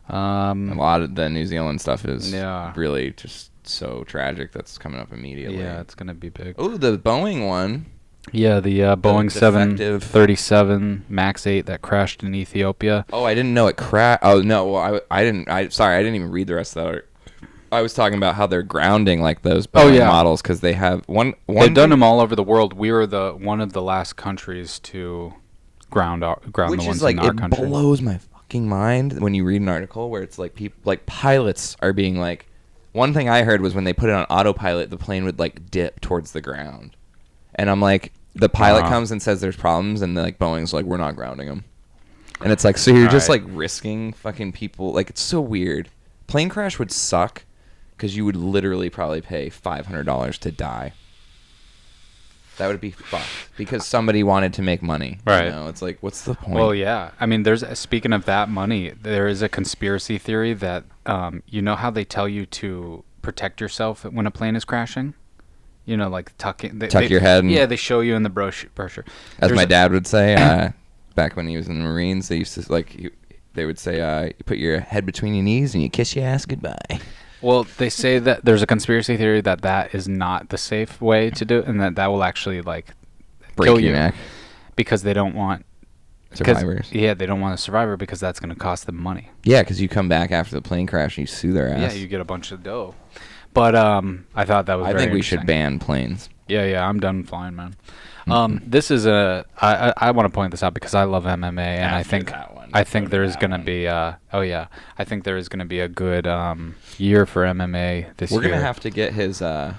Speaker 2: A lot of the New Zealand stuff is really just so tragic. That's coming up immediately.
Speaker 1: Yeah, it's gonna be big.
Speaker 2: Oh, the Boeing one.
Speaker 1: Yeah, the Boeing 737 MAX 8 that crashed in Ethiopia.
Speaker 2: Oh, I didn't know it crashed. Oh no, well, I didn't. Sorry, I didn't even read the rest of that. I was talking about how they're grounding like those Boeing models because they have one.
Speaker 1: They've done them all over the world. We were one of the last countries to ground the ones in our country.
Speaker 2: Which blows my fucking mind when you read an article where it's like people, like pilots are being like. One thing I heard was when they put it on autopilot, the plane would like dip towards the ground, and I'm like, the pilot comes and says there's problems, and like Boeing's like, we're not grounding them, and it's like, so you're just like risking fucking people. Like it's so weird. Plane crash would suck. because you would literally probably pay $500 to die. That would be fucked because somebody wanted to make money.
Speaker 1: Right.
Speaker 2: You know, it's like, what's the point?
Speaker 1: Well, yeah. I mean, speaking of that money, there is a conspiracy theory that you know how they tell you to protect yourself when a plane is crashing. You know, like tuck
Speaker 2: your head.
Speaker 1: Yeah, they show you in the brochure.
Speaker 2: As my dad would say, back when he was in the Marines, they used to they would say, you put your head between your knees and you kiss your ass goodbye.
Speaker 1: Well, they say that there's a conspiracy theory that is not the safe way to do it, and that will actually like kill
Speaker 2: Break your
Speaker 1: you
Speaker 2: neck.
Speaker 1: because they don't want
Speaker 2: Survivors.
Speaker 1: Yeah, they don't want a survivor because that's going to cost them money.
Speaker 2: Yeah, because you come back after the plane crash and you sue their ass.
Speaker 1: Yeah, you get a bunch of dough. But I thought that was.
Speaker 2: I
Speaker 1: very
Speaker 2: think we should
Speaker 1: interesting.
Speaker 2: ban planes.
Speaker 1: Yeah, I'm done flying, man. This is I want to point this out because I love MMA, and I think there is going to be I think there is going to be a good year for MMA this year.
Speaker 2: We're gonna have to get his Conor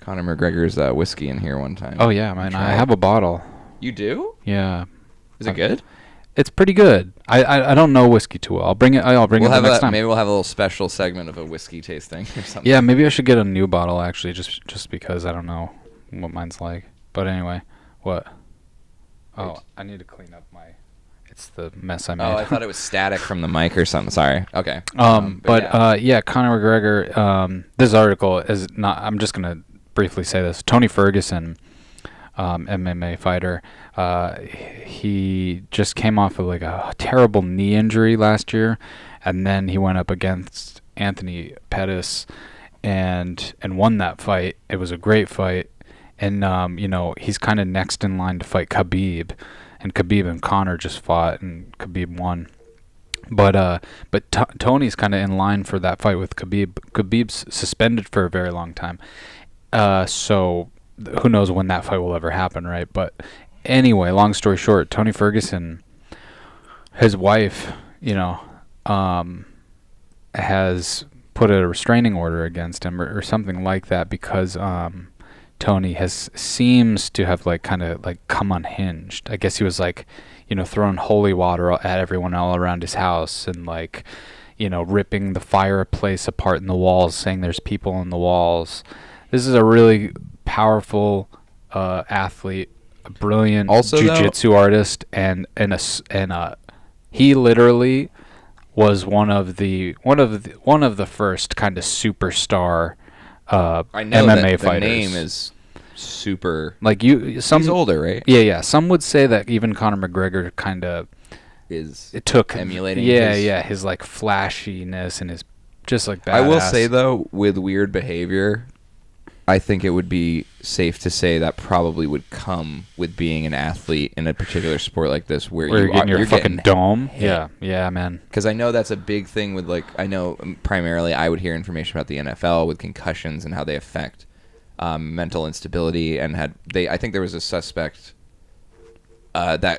Speaker 2: McGregor's whiskey in here one time.
Speaker 1: Oh yeah, man, I have a bottle.
Speaker 2: You do?
Speaker 1: Yeah.
Speaker 2: Is it good?
Speaker 1: It's pretty good. I don't know whiskey too well. I'll bring it the next time.
Speaker 2: Maybe we'll have a little special segment of a whiskey tasting or something.
Speaker 1: Yeah, maybe I should get a new bottle actually, just because I don't know what mine's like. But anyway, what? Oh, I need to clean up it's the mess I made.
Speaker 2: Oh, I thought it was static from the mic or something. Sorry. Okay.
Speaker 1: Yeah, Conor McGregor. This article is not. I'm just gonna briefly say this. Tony Ferguson, MMA fighter. He just came off of like a terrible knee injury last year, and then he went up against Anthony Pettis and won that fight. It was a great fight, and he's kind of next in line to fight Khabib, and Khabib and Conor just fought, and Khabib won. But Tony's kind of in line for that fight with Khabib. Khabib's suspended for a very long time, so who knows when that fight will ever happen, right? But anyway, long story short, Tony Ferguson, his wife, has put a restraining order against him or something like that because Tony seems to have kind of come unhinged. I guess he was throwing holy water at everyone all around his house and ripping the fireplace apart in the walls, saying there's people in the walls. This is a really powerful athlete, a brilliant jiu-jitsu artist, and he literally was one of the first kind of superstar
Speaker 2: I know
Speaker 1: MMA
Speaker 2: that
Speaker 1: fighters.
Speaker 2: The name is super.
Speaker 1: He's
Speaker 2: older, right?
Speaker 1: Yeah. Some would say that even Conor McGregor kind of took
Speaker 2: emulating.
Speaker 1: His flashiness and his just badass.
Speaker 2: I will say though, with weird behavior, I think it would be safe to say that probably would come with being an athlete in a particular sport like this, where
Speaker 1: you're getting your fucking dome.
Speaker 2: Hit.
Speaker 1: Yeah, man.
Speaker 2: Because I know that's a big thing with I know primarily I would hear information about the NFL with concussions and how they affect mental instability, and I think there was a suspect a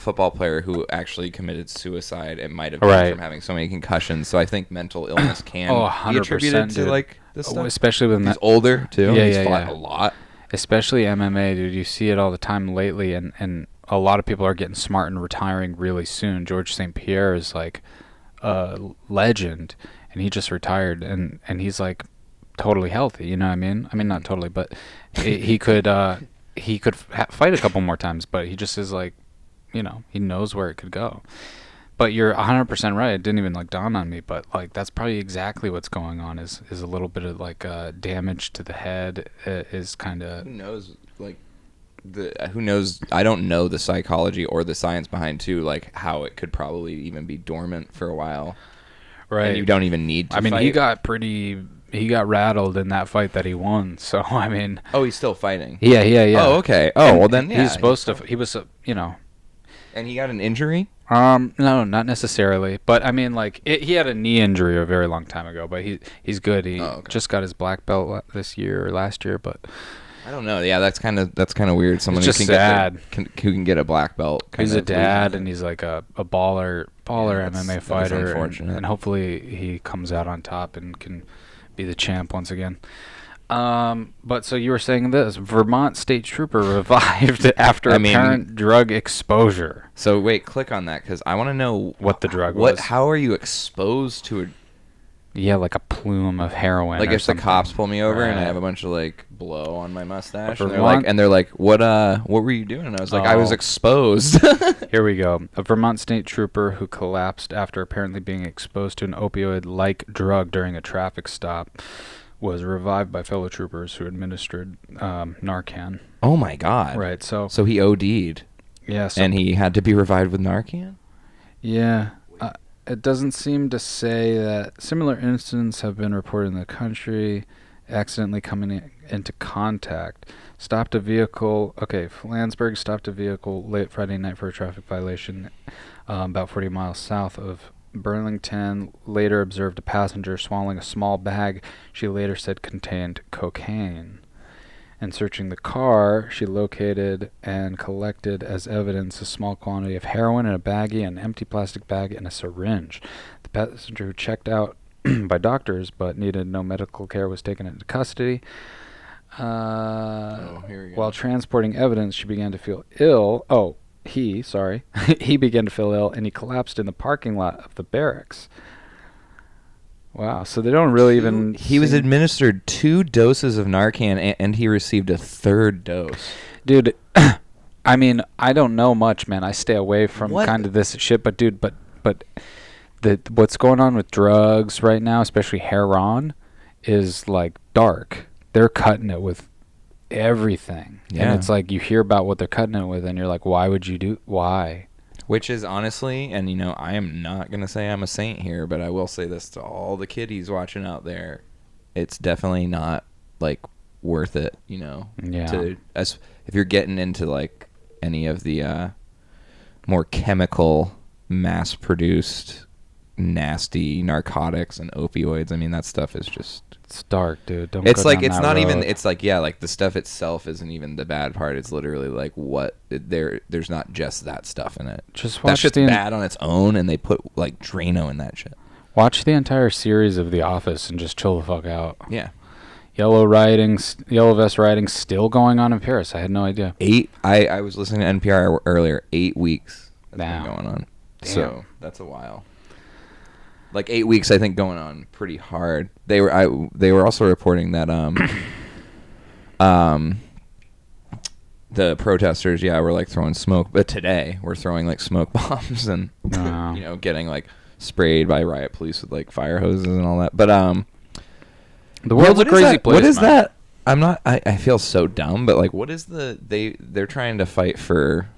Speaker 2: football player who actually committed suicide. It might have been from having so many concussions. So I think mental illness can be attributed to this stuff.
Speaker 1: Especially with
Speaker 2: he's older too.
Speaker 1: Yeah,
Speaker 2: he's fought a lot.
Speaker 1: Especially MMA, dude. You see it all the time lately, and a lot of people are getting smart and retiring really soon. George St. Pierre is a legend, and he just retired, and he's totally healthy. You know what I mean? I mean, not totally, but he could fight a couple more times, but he just is he knows where it could go. But you're 100% right. It didn't even dawn on me, but that's probably exactly what's going on. Is a little bit of damage to the head. Is kind of
Speaker 2: who knows who knows. I don't know the psychology or the science behind how it could probably even be dormant for a while.
Speaker 1: Right.
Speaker 2: And you don't even need to.
Speaker 1: I mean,
Speaker 2: fight.
Speaker 1: He got rattled in that fight that he won. So I mean.
Speaker 2: Oh, he's still fighting.
Speaker 1: Yeah.
Speaker 2: Oh, okay. Oh, well then, yeah.
Speaker 1: He's supposed to. He was,
Speaker 2: And he got an injury?
Speaker 1: No, not necessarily. But I mean, he had a knee injury a very long time ago. But he's good. He just got his black belt this year or last year. But
Speaker 2: I don't know. Yeah, that's kind of weird. Someone
Speaker 1: who
Speaker 2: can get a black belt.
Speaker 1: He's a dad, and he's a baller MMA fighter.
Speaker 2: That's unfortunate.
Speaker 1: And hopefully he comes out on top and can be the champ once again. But so you were saying this: Vermont state trooper revived after apparent drug exposure.
Speaker 2: So wait, click on that because I want to know
Speaker 1: what the drug was.
Speaker 2: How are you exposed to
Speaker 1: Yeah, like a plume of heroin.
Speaker 2: Like
Speaker 1: or
Speaker 2: if
Speaker 1: something.
Speaker 2: the cops pull me over and I
Speaker 1: Right.
Speaker 2: have a bunch of like blow on my mustache,
Speaker 1: Vermont-
Speaker 2: and they're like, what were you doing? And I was like, I was
Speaker 1: Oh.
Speaker 2: exposed.
Speaker 1: Here we go. A Vermont state trooper who collapsed after apparently being exposed to an opioid-like drug during a traffic stop was revived by fellow troopers who administered Narcan.
Speaker 2: Oh my God.
Speaker 1: Right. So
Speaker 2: he OD'd.
Speaker 1: yeah. So,
Speaker 2: And he had to be revived with Narcan?
Speaker 1: yeah. It doesn't seem to say that similar incidents have been reported in the country. Accidentally coming into contact. Stopped a vehicle. Okay, Flansburgh stopped a vehicle late Friday night for a traffic violation about 40 miles south of Burlington. Later observed a passenger swallowing a small bag she later said contained cocaine. And searching the car, she located and collected as evidence a small quantity of heroin in a baggie, an empty plastic bag, and a syringe. The passenger who checked out by doctors but needed no medical care was taken into custody.
Speaker 2: Here we go.
Speaker 1: While transporting evidence, she began to feel ill. He began to feel ill, and he collapsed in the parking lot of the barracks. Wow, so they don't really even...
Speaker 2: He was administered 2 doses of Narcan, and he received a 3rd dose.
Speaker 1: Dude, I mean, I don't know much, man. I stay away from
Speaker 2: What?
Speaker 1: kind of this shit, but dude, but what's going on with drugs right now, especially heroin, is like dark. They're cutting it with everything.
Speaker 2: Yeah.
Speaker 1: And it's like you hear about what they're cutting it with, and you're like, why?
Speaker 2: Which is honestly, and I am not going to say I'm a saint here, but I will say this to all the kiddies watching out there. It's definitely not, like, worth it,
Speaker 1: Yeah.
Speaker 2: If you're getting into, like, any of the more chemical, mass-produced, nasty narcotics and opioids. I mean, that stuff is just...
Speaker 1: It's dark, dude. Don't
Speaker 2: It's
Speaker 1: go
Speaker 2: like
Speaker 1: down
Speaker 2: it's
Speaker 1: that
Speaker 2: not
Speaker 1: road.
Speaker 2: even. It's like like the stuff itself isn't even the bad part. It's literally like there's not just that stuff in it.
Speaker 1: Just
Speaker 2: That
Speaker 1: watch
Speaker 2: shit's
Speaker 1: the
Speaker 2: bad on its own, and they put like Drano in that shit.
Speaker 1: Watch the entire series of The Office and just chill the fuck out.
Speaker 2: Yeah.
Speaker 1: Yellow vest rioting still going on in Paris. I had no idea.
Speaker 2: 8. I was listening to NPR earlier. 8 weeks that's
Speaker 1: Damn.
Speaker 2: been going on.
Speaker 1: Damn.
Speaker 2: So that's a while. Like 8 weeks, I think, going on pretty hard. They were also reporting that the protesters, were like throwing smoke. But today, we're throwing like smoke bombs and
Speaker 1: Wow.
Speaker 2: getting like sprayed by riot police with like fire hoses and all that. But
Speaker 1: The world's a crazy place.
Speaker 2: What is
Speaker 1: man.
Speaker 2: that? I'm not. I feel so dumb. But like, what is they're trying to fight for?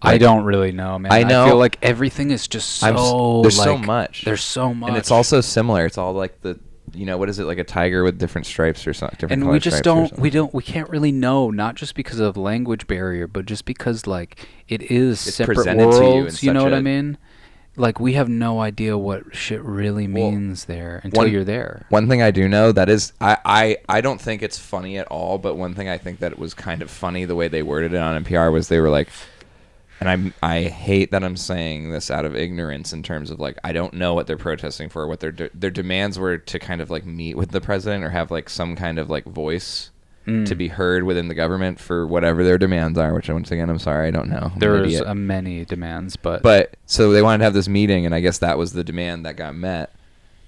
Speaker 1: I don't really know, man.
Speaker 2: I know.
Speaker 1: I feel like everything is just so...
Speaker 2: there's so much.
Speaker 1: There's so much.
Speaker 2: And it's also similar. It's all like the, what is it, like a tiger with different stripes or something?
Speaker 1: And we just we can't really know, not just because of language barrier, but just because, like, it is
Speaker 2: It's
Speaker 1: separate
Speaker 2: presented to you in
Speaker 1: worlds, you know
Speaker 2: such
Speaker 1: what
Speaker 2: a-
Speaker 1: I mean? Like, we have no idea what shit really means there until you're there.
Speaker 2: One thing I do know that is, I don't think it's funny at all, but one thing I think that was kind of funny the way they worded it on NPR was they were like, and I hate that I'm saying this out of ignorance in terms of like I don't know what they're protesting for. What their demands were to kind of like meet with the president or have like some kind of like voice to be heard within the government for whatever their demands are. Which once again, I'm sorry, I don't know.
Speaker 1: There's many demands,
Speaker 2: but so they wanted to have this meeting, and I guess that was the demand that got met.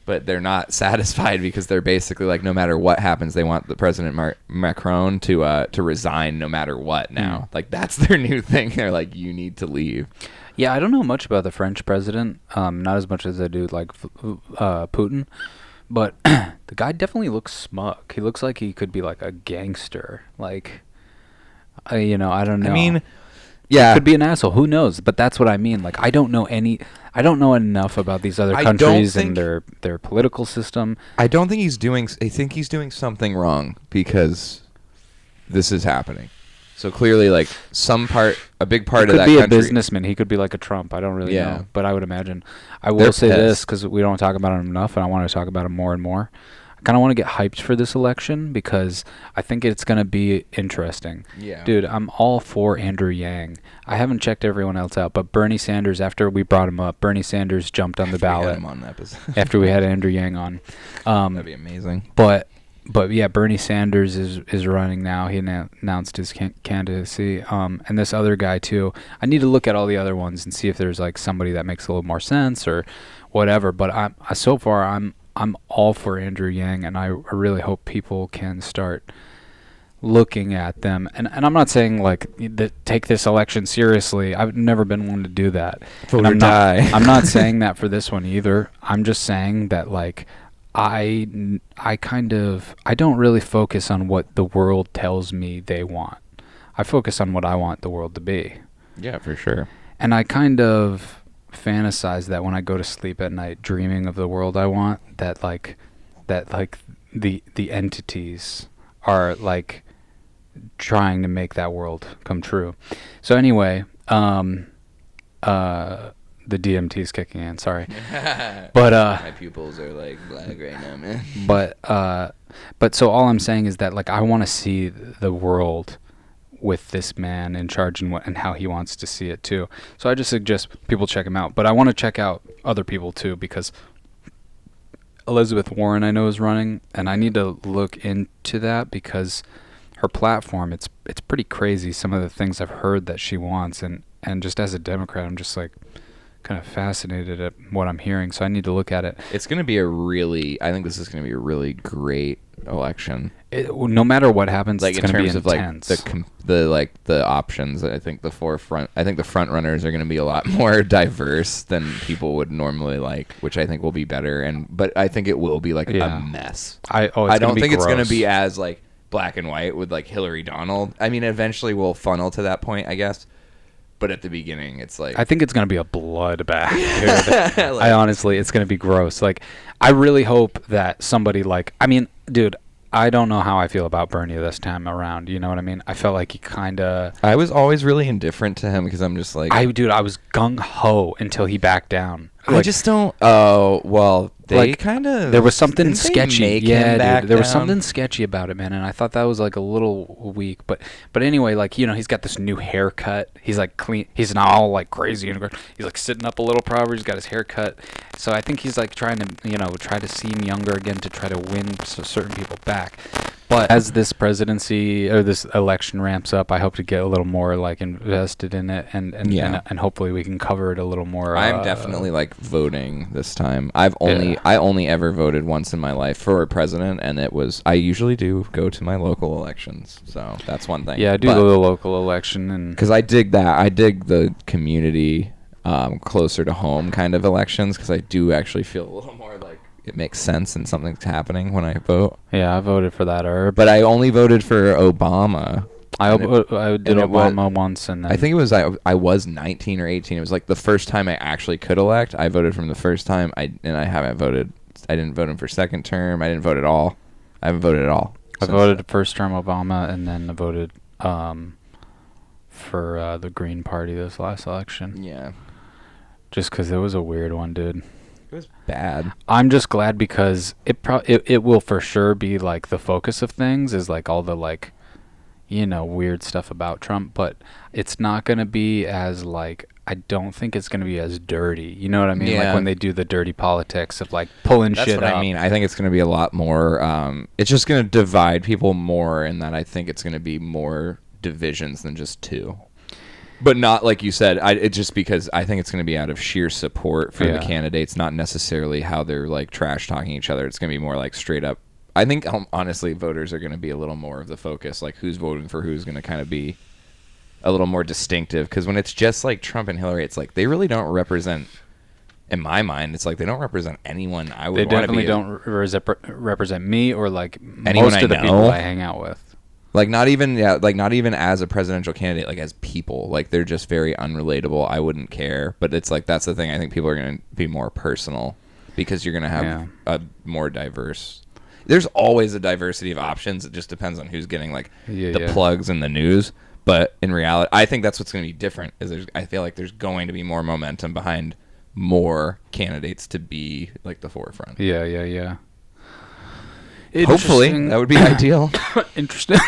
Speaker 2: But they're not satisfied because they're basically like, no matter what happens, they want the President Macron to resign no matter what now. Like, that's their new thing. They're like, you need to leave.
Speaker 1: Yeah, I don't know much about the French president, not as much as I do like Putin, but the guy definitely looks smug. He looks like he could be like a gangster. Like, I don't know.
Speaker 2: I mean, yeah.
Speaker 1: He could be an asshole. Who knows? But that's what I mean. Like, I don't know enough about these other countries and their political system.
Speaker 2: I don't think I think he's doing something wrong because this is happening. So clearly, like, a big part of that country.
Speaker 1: He could be a businessman. He could be like a Trump. I don't really know. But I would imagine. I will say this because we don't talk about him enough, and I want to talk about him more and more. I kind of want to get hyped for this election because I think it's going to be interesting.
Speaker 2: Yeah.
Speaker 1: Dude, I'm all for Andrew Yang. I haven't checked everyone else out, but Bernie Sanders, after we brought him up, Bernie Sanders jumped on the ballot
Speaker 2: him on the episode.
Speaker 1: after we had Andrew Yang on.
Speaker 2: That'd be amazing.
Speaker 1: But yeah, Bernie Sanders is running now. He announced his candidacy. And this other guy too. I need to look at all the other ones and see if there's like somebody that makes a little more sense or whatever. But so far I'm all for Andrew Yang, and I really hope people can start looking at them. And I'm not saying like take this election seriously. I've never been one to do that.
Speaker 2: Vote
Speaker 1: And
Speaker 2: or die.
Speaker 1: I'm not saying that for this one either. I'm just saying that like I don't really focus on what the world tells me they want. I focus on what I want the world to be.
Speaker 2: Yeah, for sure.
Speaker 1: And I kind of fantasize that when I go to sleep at night, dreaming of the world I want, that the entities are like trying to make that world come true. So anyway, the DMT's kicking in. Sorry, but
Speaker 2: my pupils are like black right now, man.
Speaker 1: But so all I'm saying is that like I want to see the world with this man in charge and how he wants to see it too. So I just suggest people check him out. But I want to check out other people too, because Elizabeth Warren I know is running, and I need to look into that because her platform, it's pretty crazy, some of the things I've heard that she wants, and just as a Democrat I'm just like kind of fascinated at what I'm hearing, so I need to look at it.
Speaker 2: It's going to be I think this is going to be a really great election.
Speaker 1: No matter what happens,
Speaker 2: like
Speaker 1: it's
Speaker 2: in
Speaker 1: going to be
Speaker 2: terms of
Speaker 1: intense.
Speaker 2: like the options, I think the front runners are going to be a lot more diverse than people would normally like, which I think will be better. But I think it will be like a mess.
Speaker 1: I
Speaker 2: don't think it's going to be as like black and white with like Hillary Donald. I mean, eventually we'll funnel to that point, I guess. But at the beginning, it's like
Speaker 1: I think it's going to be a bloodbath, dude. I honestly, it's going to be gross. Like, I really hope that somebody like, I mean, dude, I don't know how I feel about Bernie this time around. You know what I mean? I felt like he kind of...
Speaker 2: I was always really indifferent to him because I'm just like...
Speaker 1: I was gung-ho until he backed down.
Speaker 2: I just don't... Oh, well, they
Speaker 1: like,
Speaker 2: kind of...
Speaker 1: There was something sketchy. Yeah, dude. There was
Speaker 2: down?
Speaker 1: something sketchy about it, man, and I thought that was like a little weak. But anyway, like, you know, he's got this new haircut. He's like clean. He's not all like crazy. He's like sitting up a little probably. He's got his haircut. So I think he's like trying to, you know, try to seem younger again to try to win certain people back. But as this presidency or this election ramps up, I hope to get a little more like invested in it, and hopefully we can cover it a little more.
Speaker 2: I'm definitely like voting this time. I only ever voted once in my life for a president, and I usually do go to my local elections, so that's one thing.
Speaker 1: Yeah, I do go to the local election, and
Speaker 2: because I dig that. I dig the community closer to home kind of elections, because I do actually feel a little more like it makes sense and something's happening when I vote.
Speaker 1: Yeah, I voted for that herb.
Speaker 2: But I only voted for Obama.
Speaker 1: I did Obama once, and then
Speaker 2: I think it was I was 19 or 18. It was like the first time I actually could elect. I voted from the first time. I haven't voted. I didn't vote him for second term. I didn't vote at all. I haven't voted at all.
Speaker 1: I voted first term Obama, and then I voted for the Green Party this last election.
Speaker 2: Yeah.
Speaker 1: Just because it was a weird one, dude.
Speaker 2: It was bad.
Speaker 1: I'm just glad because it will for sure be like the focus of things is like all the like, you know, weird stuff about Trump, but it's not going to be as like, I don't think it's going to be as dirty. You know what I mean?
Speaker 2: Yeah.
Speaker 1: Like when they do the dirty politics of like pulling
Speaker 2: That's
Speaker 1: shit
Speaker 2: what
Speaker 1: up.
Speaker 2: I mean. I think it's going to be a lot more, it's just going to divide people more, in that I think it's going to be more divisions than just two. But not like you said. It's just because I think it's going to be out of sheer support for the candidates, not necessarily how they're like trash talking each other. It's going to be more like straight up. I think honestly, voters are going to be a little more of the focus. Like who's voting for who's going to kind of be a little more distinctive. Because when it's just like Trump and Hillary, it's like they really don't represent. In my mind, it's like they don't represent anyone I would want to be.
Speaker 1: They definitely don't represent me or like
Speaker 2: anyone
Speaker 1: most of the people I hang out with.
Speaker 2: Like not even as a presidential candidate, like as people, like they're just very unrelatable. I wouldn't care, but it's like that's the thing. I think people are going to be more personal because you're going to have a more diverse. There's always a diversity of options. It just depends on who's getting like the plugs in the news. But in reality, I think that's what's going to be different. I feel like there's going to be more momentum behind more candidates to be like the forefront.
Speaker 1: Yeah.
Speaker 2: Hopefully, that would be ideal.
Speaker 1: Interesting.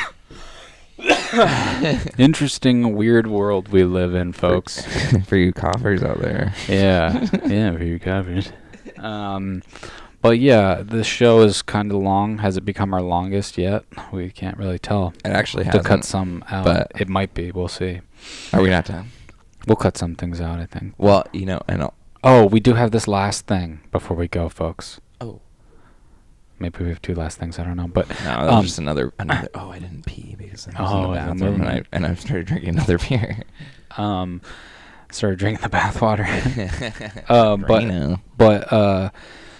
Speaker 1: Interesting, weird world we live in, folks.
Speaker 2: For you coughers out there.
Speaker 1: Yeah, for you coughers. But yeah, this show is kind of long. Has it become our longest yet? We can't really tell.
Speaker 2: It actually hasn't.
Speaker 1: To cut some out, but it might be. We'll see.
Speaker 2: Are we not done?
Speaker 1: We'll cut some things out, I think.
Speaker 2: Well, you know, and
Speaker 1: oh, we do have this last thing before we go, folks.
Speaker 2: Oh.
Speaker 1: Maybe we have two last things. I don't know. But
Speaker 2: no, that was just another. Oh, I didn't pee because I was in the bathroom and I started drinking another beer.
Speaker 1: Started drinking the bathwater.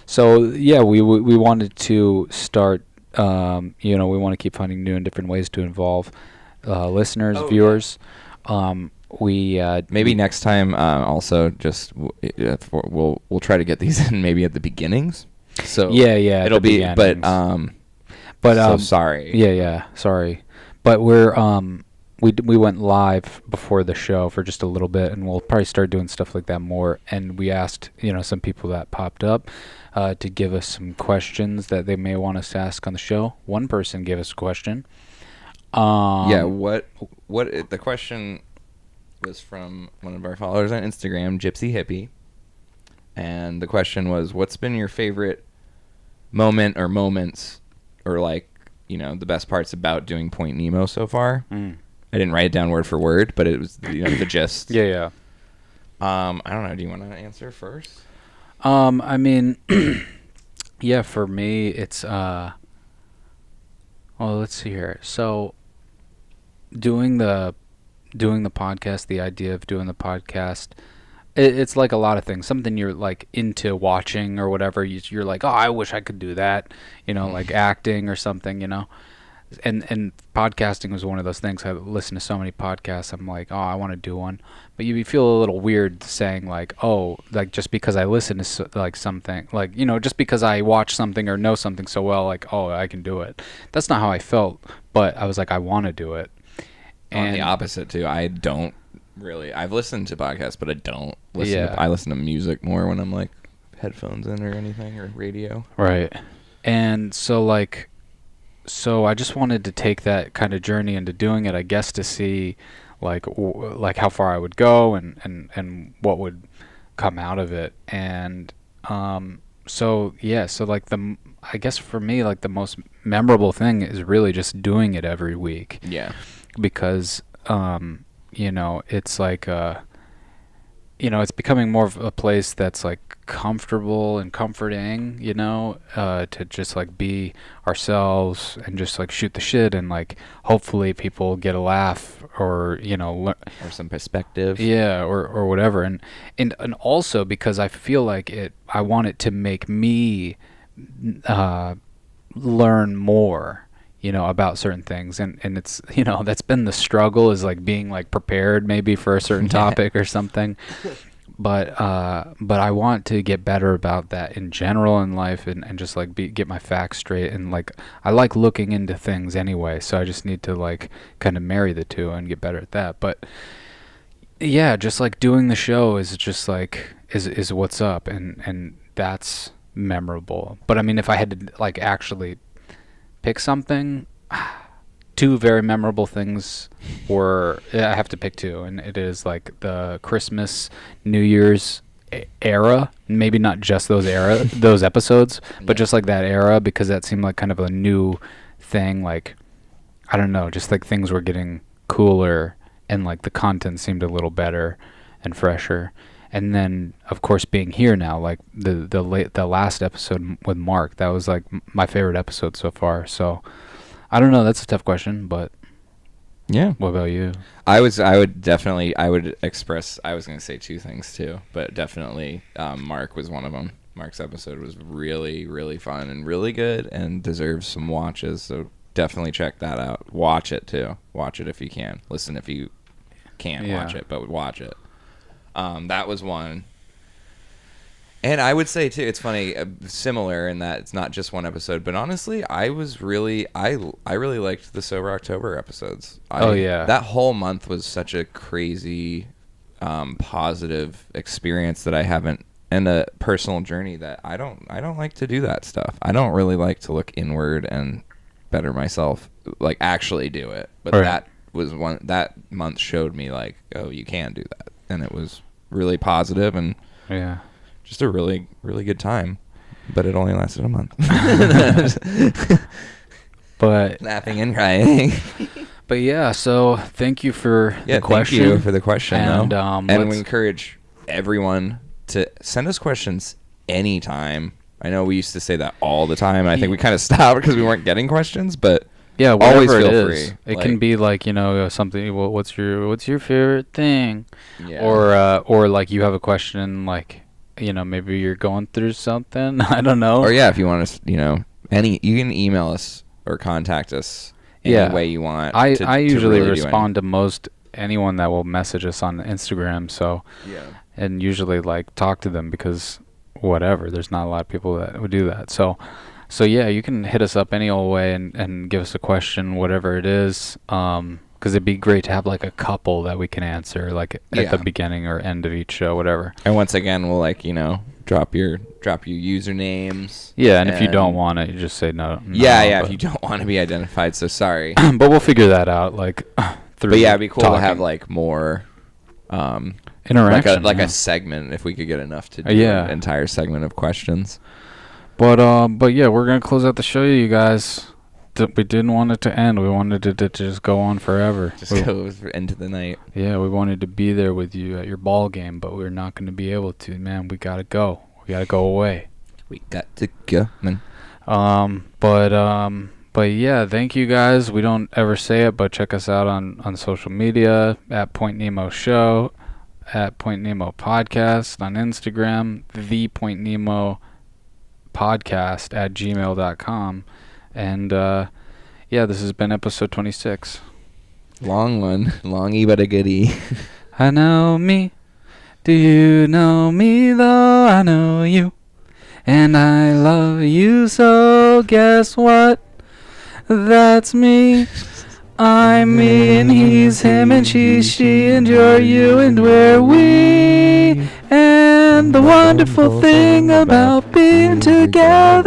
Speaker 1: So yeah, we wanted to start. We want to keep finding new and different ways to involve listeners, viewers. Yeah.
Speaker 2: Maybe next time. Also, just we'll try to get these in maybe at the beginnings. So
Speaker 1: yeah,
Speaker 2: it'll be. But so sorry.
Speaker 1: Yeah, sorry. But we're we went live before the show for just a little bit, and we'll probably start doing stuff like that more. And we asked some people that popped up to give us some questions that they may want us to ask on the show. One person gave us a question.
Speaker 2: What the question was from one of our followers on Instagram, Gypsy Hippie, and the question was, what's been your favorite moment or moments, or the best parts about doing Point Nemo so far? I didn't write it down word for word, but it was the gist.
Speaker 1: Yeah.
Speaker 2: I don't know. Do you want to answer first?
Speaker 1: I mean, yeah, for me, it's well, let's see here. So, doing the podcast, the idea of doing the podcast, it's like a lot of things. Something you're like into watching or whatever. You're like, oh, I wish I could do that. Like acting or something. And podcasting was one of those things. I listen to so many podcasts. I'm like, oh, I want to do one. But you feel a little weird saying like, oh, like just because I listen to something, just because I watch something or know something so well, like, oh, I can do it. That's not how I felt. But I was like, I want to do it.
Speaker 2: And the opposite too. I don't really. I've listened to podcasts, but I don't listen. Yeah. I listen to music more when I'm like headphones in or anything, or radio.
Speaker 1: Right. And so I just wanted to take that kind of journey into doing it, I guess, to see like how far I would go and what would come out of it. And I guess for me, like the most memorable thing is really just doing it every week.
Speaker 2: Yeah.
Speaker 1: Because it's like it's becoming more of a place that's like comfortable and comforting, to just like be ourselves and just like shoot the shit, and like hopefully people get a laugh or
Speaker 2: or some perspective,
Speaker 1: or whatever. And also because I feel like I want it to make me learn more about certain things, and it's that's been the struggle, is like being like prepared maybe for a certain topic or something, but I want to get better about that in general in life, and just like get my facts straight, and like I like looking into things anyway, so I just need to like kind of marry the two and get better at that. But yeah, just like doing the show is just like is what's up, and that's memorable. But I mean, if I had to like actually pick something, two very memorable things I have to pick two, and it is like the Christmas, New Year's era, maybe not just those episodes, but just like that era, because that seemed like kind of a new thing. Like, I don't know, just like things were getting cooler, and like the content seemed a little better and fresher. And then, of course, being here now, like the last episode with Mark, that was like my favorite episode so far. So, I don't know. That's a tough question, but
Speaker 2: yeah.
Speaker 1: What about you?
Speaker 2: I would express. I was going to say two things too, but definitely Mark was one of them. Mark's episode was really, really fun and really good, and deserves some watches. So definitely check that out. Watch it too. Watch it if you can. Listen if you can't watch it, but watch it. That was one. And I would say too, it's funny, similar in that it's not just one episode, but honestly, I really liked the Sober October episodes. That whole month was such a crazy, positive experience that I haven't, and a personal journey that I don't like to do that stuff. I don't really like to look inward and better myself, like actually do it. But that month showed me like, oh, you can do that. And it was really positive and just a really, really good time. But it only lasted a month.
Speaker 1: But
Speaker 2: laughing and crying.
Speaker 1: But yeah, so thank you for the question.
Speaker 2: Thank you for the question.
Speaker 1: And
Speaker 2: and we encourage everyone to send us questions anytime. I know we used to say that all the time. I think we kind of stopped because we weren't getting questions, but
Speaker 1: yeah,
Speaker 2: always
Speaker 1: whatever
Speaker 2: feel
Speaker 1: it is.
Speaker 2: free.
Speaker 1: It can be like, something. Well, what's your favorite thing?
Speaker 2: Yeah.
Speaker 1: Or like you have a question, like, maybe you're going through something. I don't know.
Speaker 2: Or yeah, if you want to, you can email us or contact us any way you want.
Speaker 1: I usually respond to most anyone that will message us on Instagram. So
Speaker 2: yeah,
Speaker 1: and usually like talk to them because whatever, there's not a lot of people that would do that. So yeah, you can hit us up any old way and give us a question, whatever it is. Because it'd be great to have like a couple that we can answer like at the beginning or end of each show, whatever.
Speaker 2: And once again, we'll drop your usernames.
Speaker 1: Yeah, and if you don't want it, you just say no.
Speaker 2: If you don't want to be identified, so sorry.
Speaker 1: But we'll figure that out through.
Speaker 2: But yeah, it'd be cool to have like more
Speaker 1: interaction,
Speaker 2: like a segment if we could get enough to do an entire segment of questions.
Speaker 1: But yeah, we're gonna close out the show, you guys. We didn't want it to end. We wanted it to just go on forever.
Speaker 2: Go into the night.
Speaker 1: Yeah, we wanted to be there with you at your ball game, but we're not going to be able to. Man, we gotta go. We gotta go away.
Speaker 2: We got to go, man.
Speaker 1: But yeah, thank you guys. We don't ever say it, but check us out on social media at Point Nemo Show, at Point Nemo Podcast on Instagram, thepointnemopodcast at gmail.com. And this has been episode 26.
Speaker 2: Long one. Longy but a goodie.
Speaker 1: I know me. Do you know me though? I know you. And I love you, so guess what? That's me. I'm me and he's him and she's she and you're you and we're we. And the wonderful thing about being together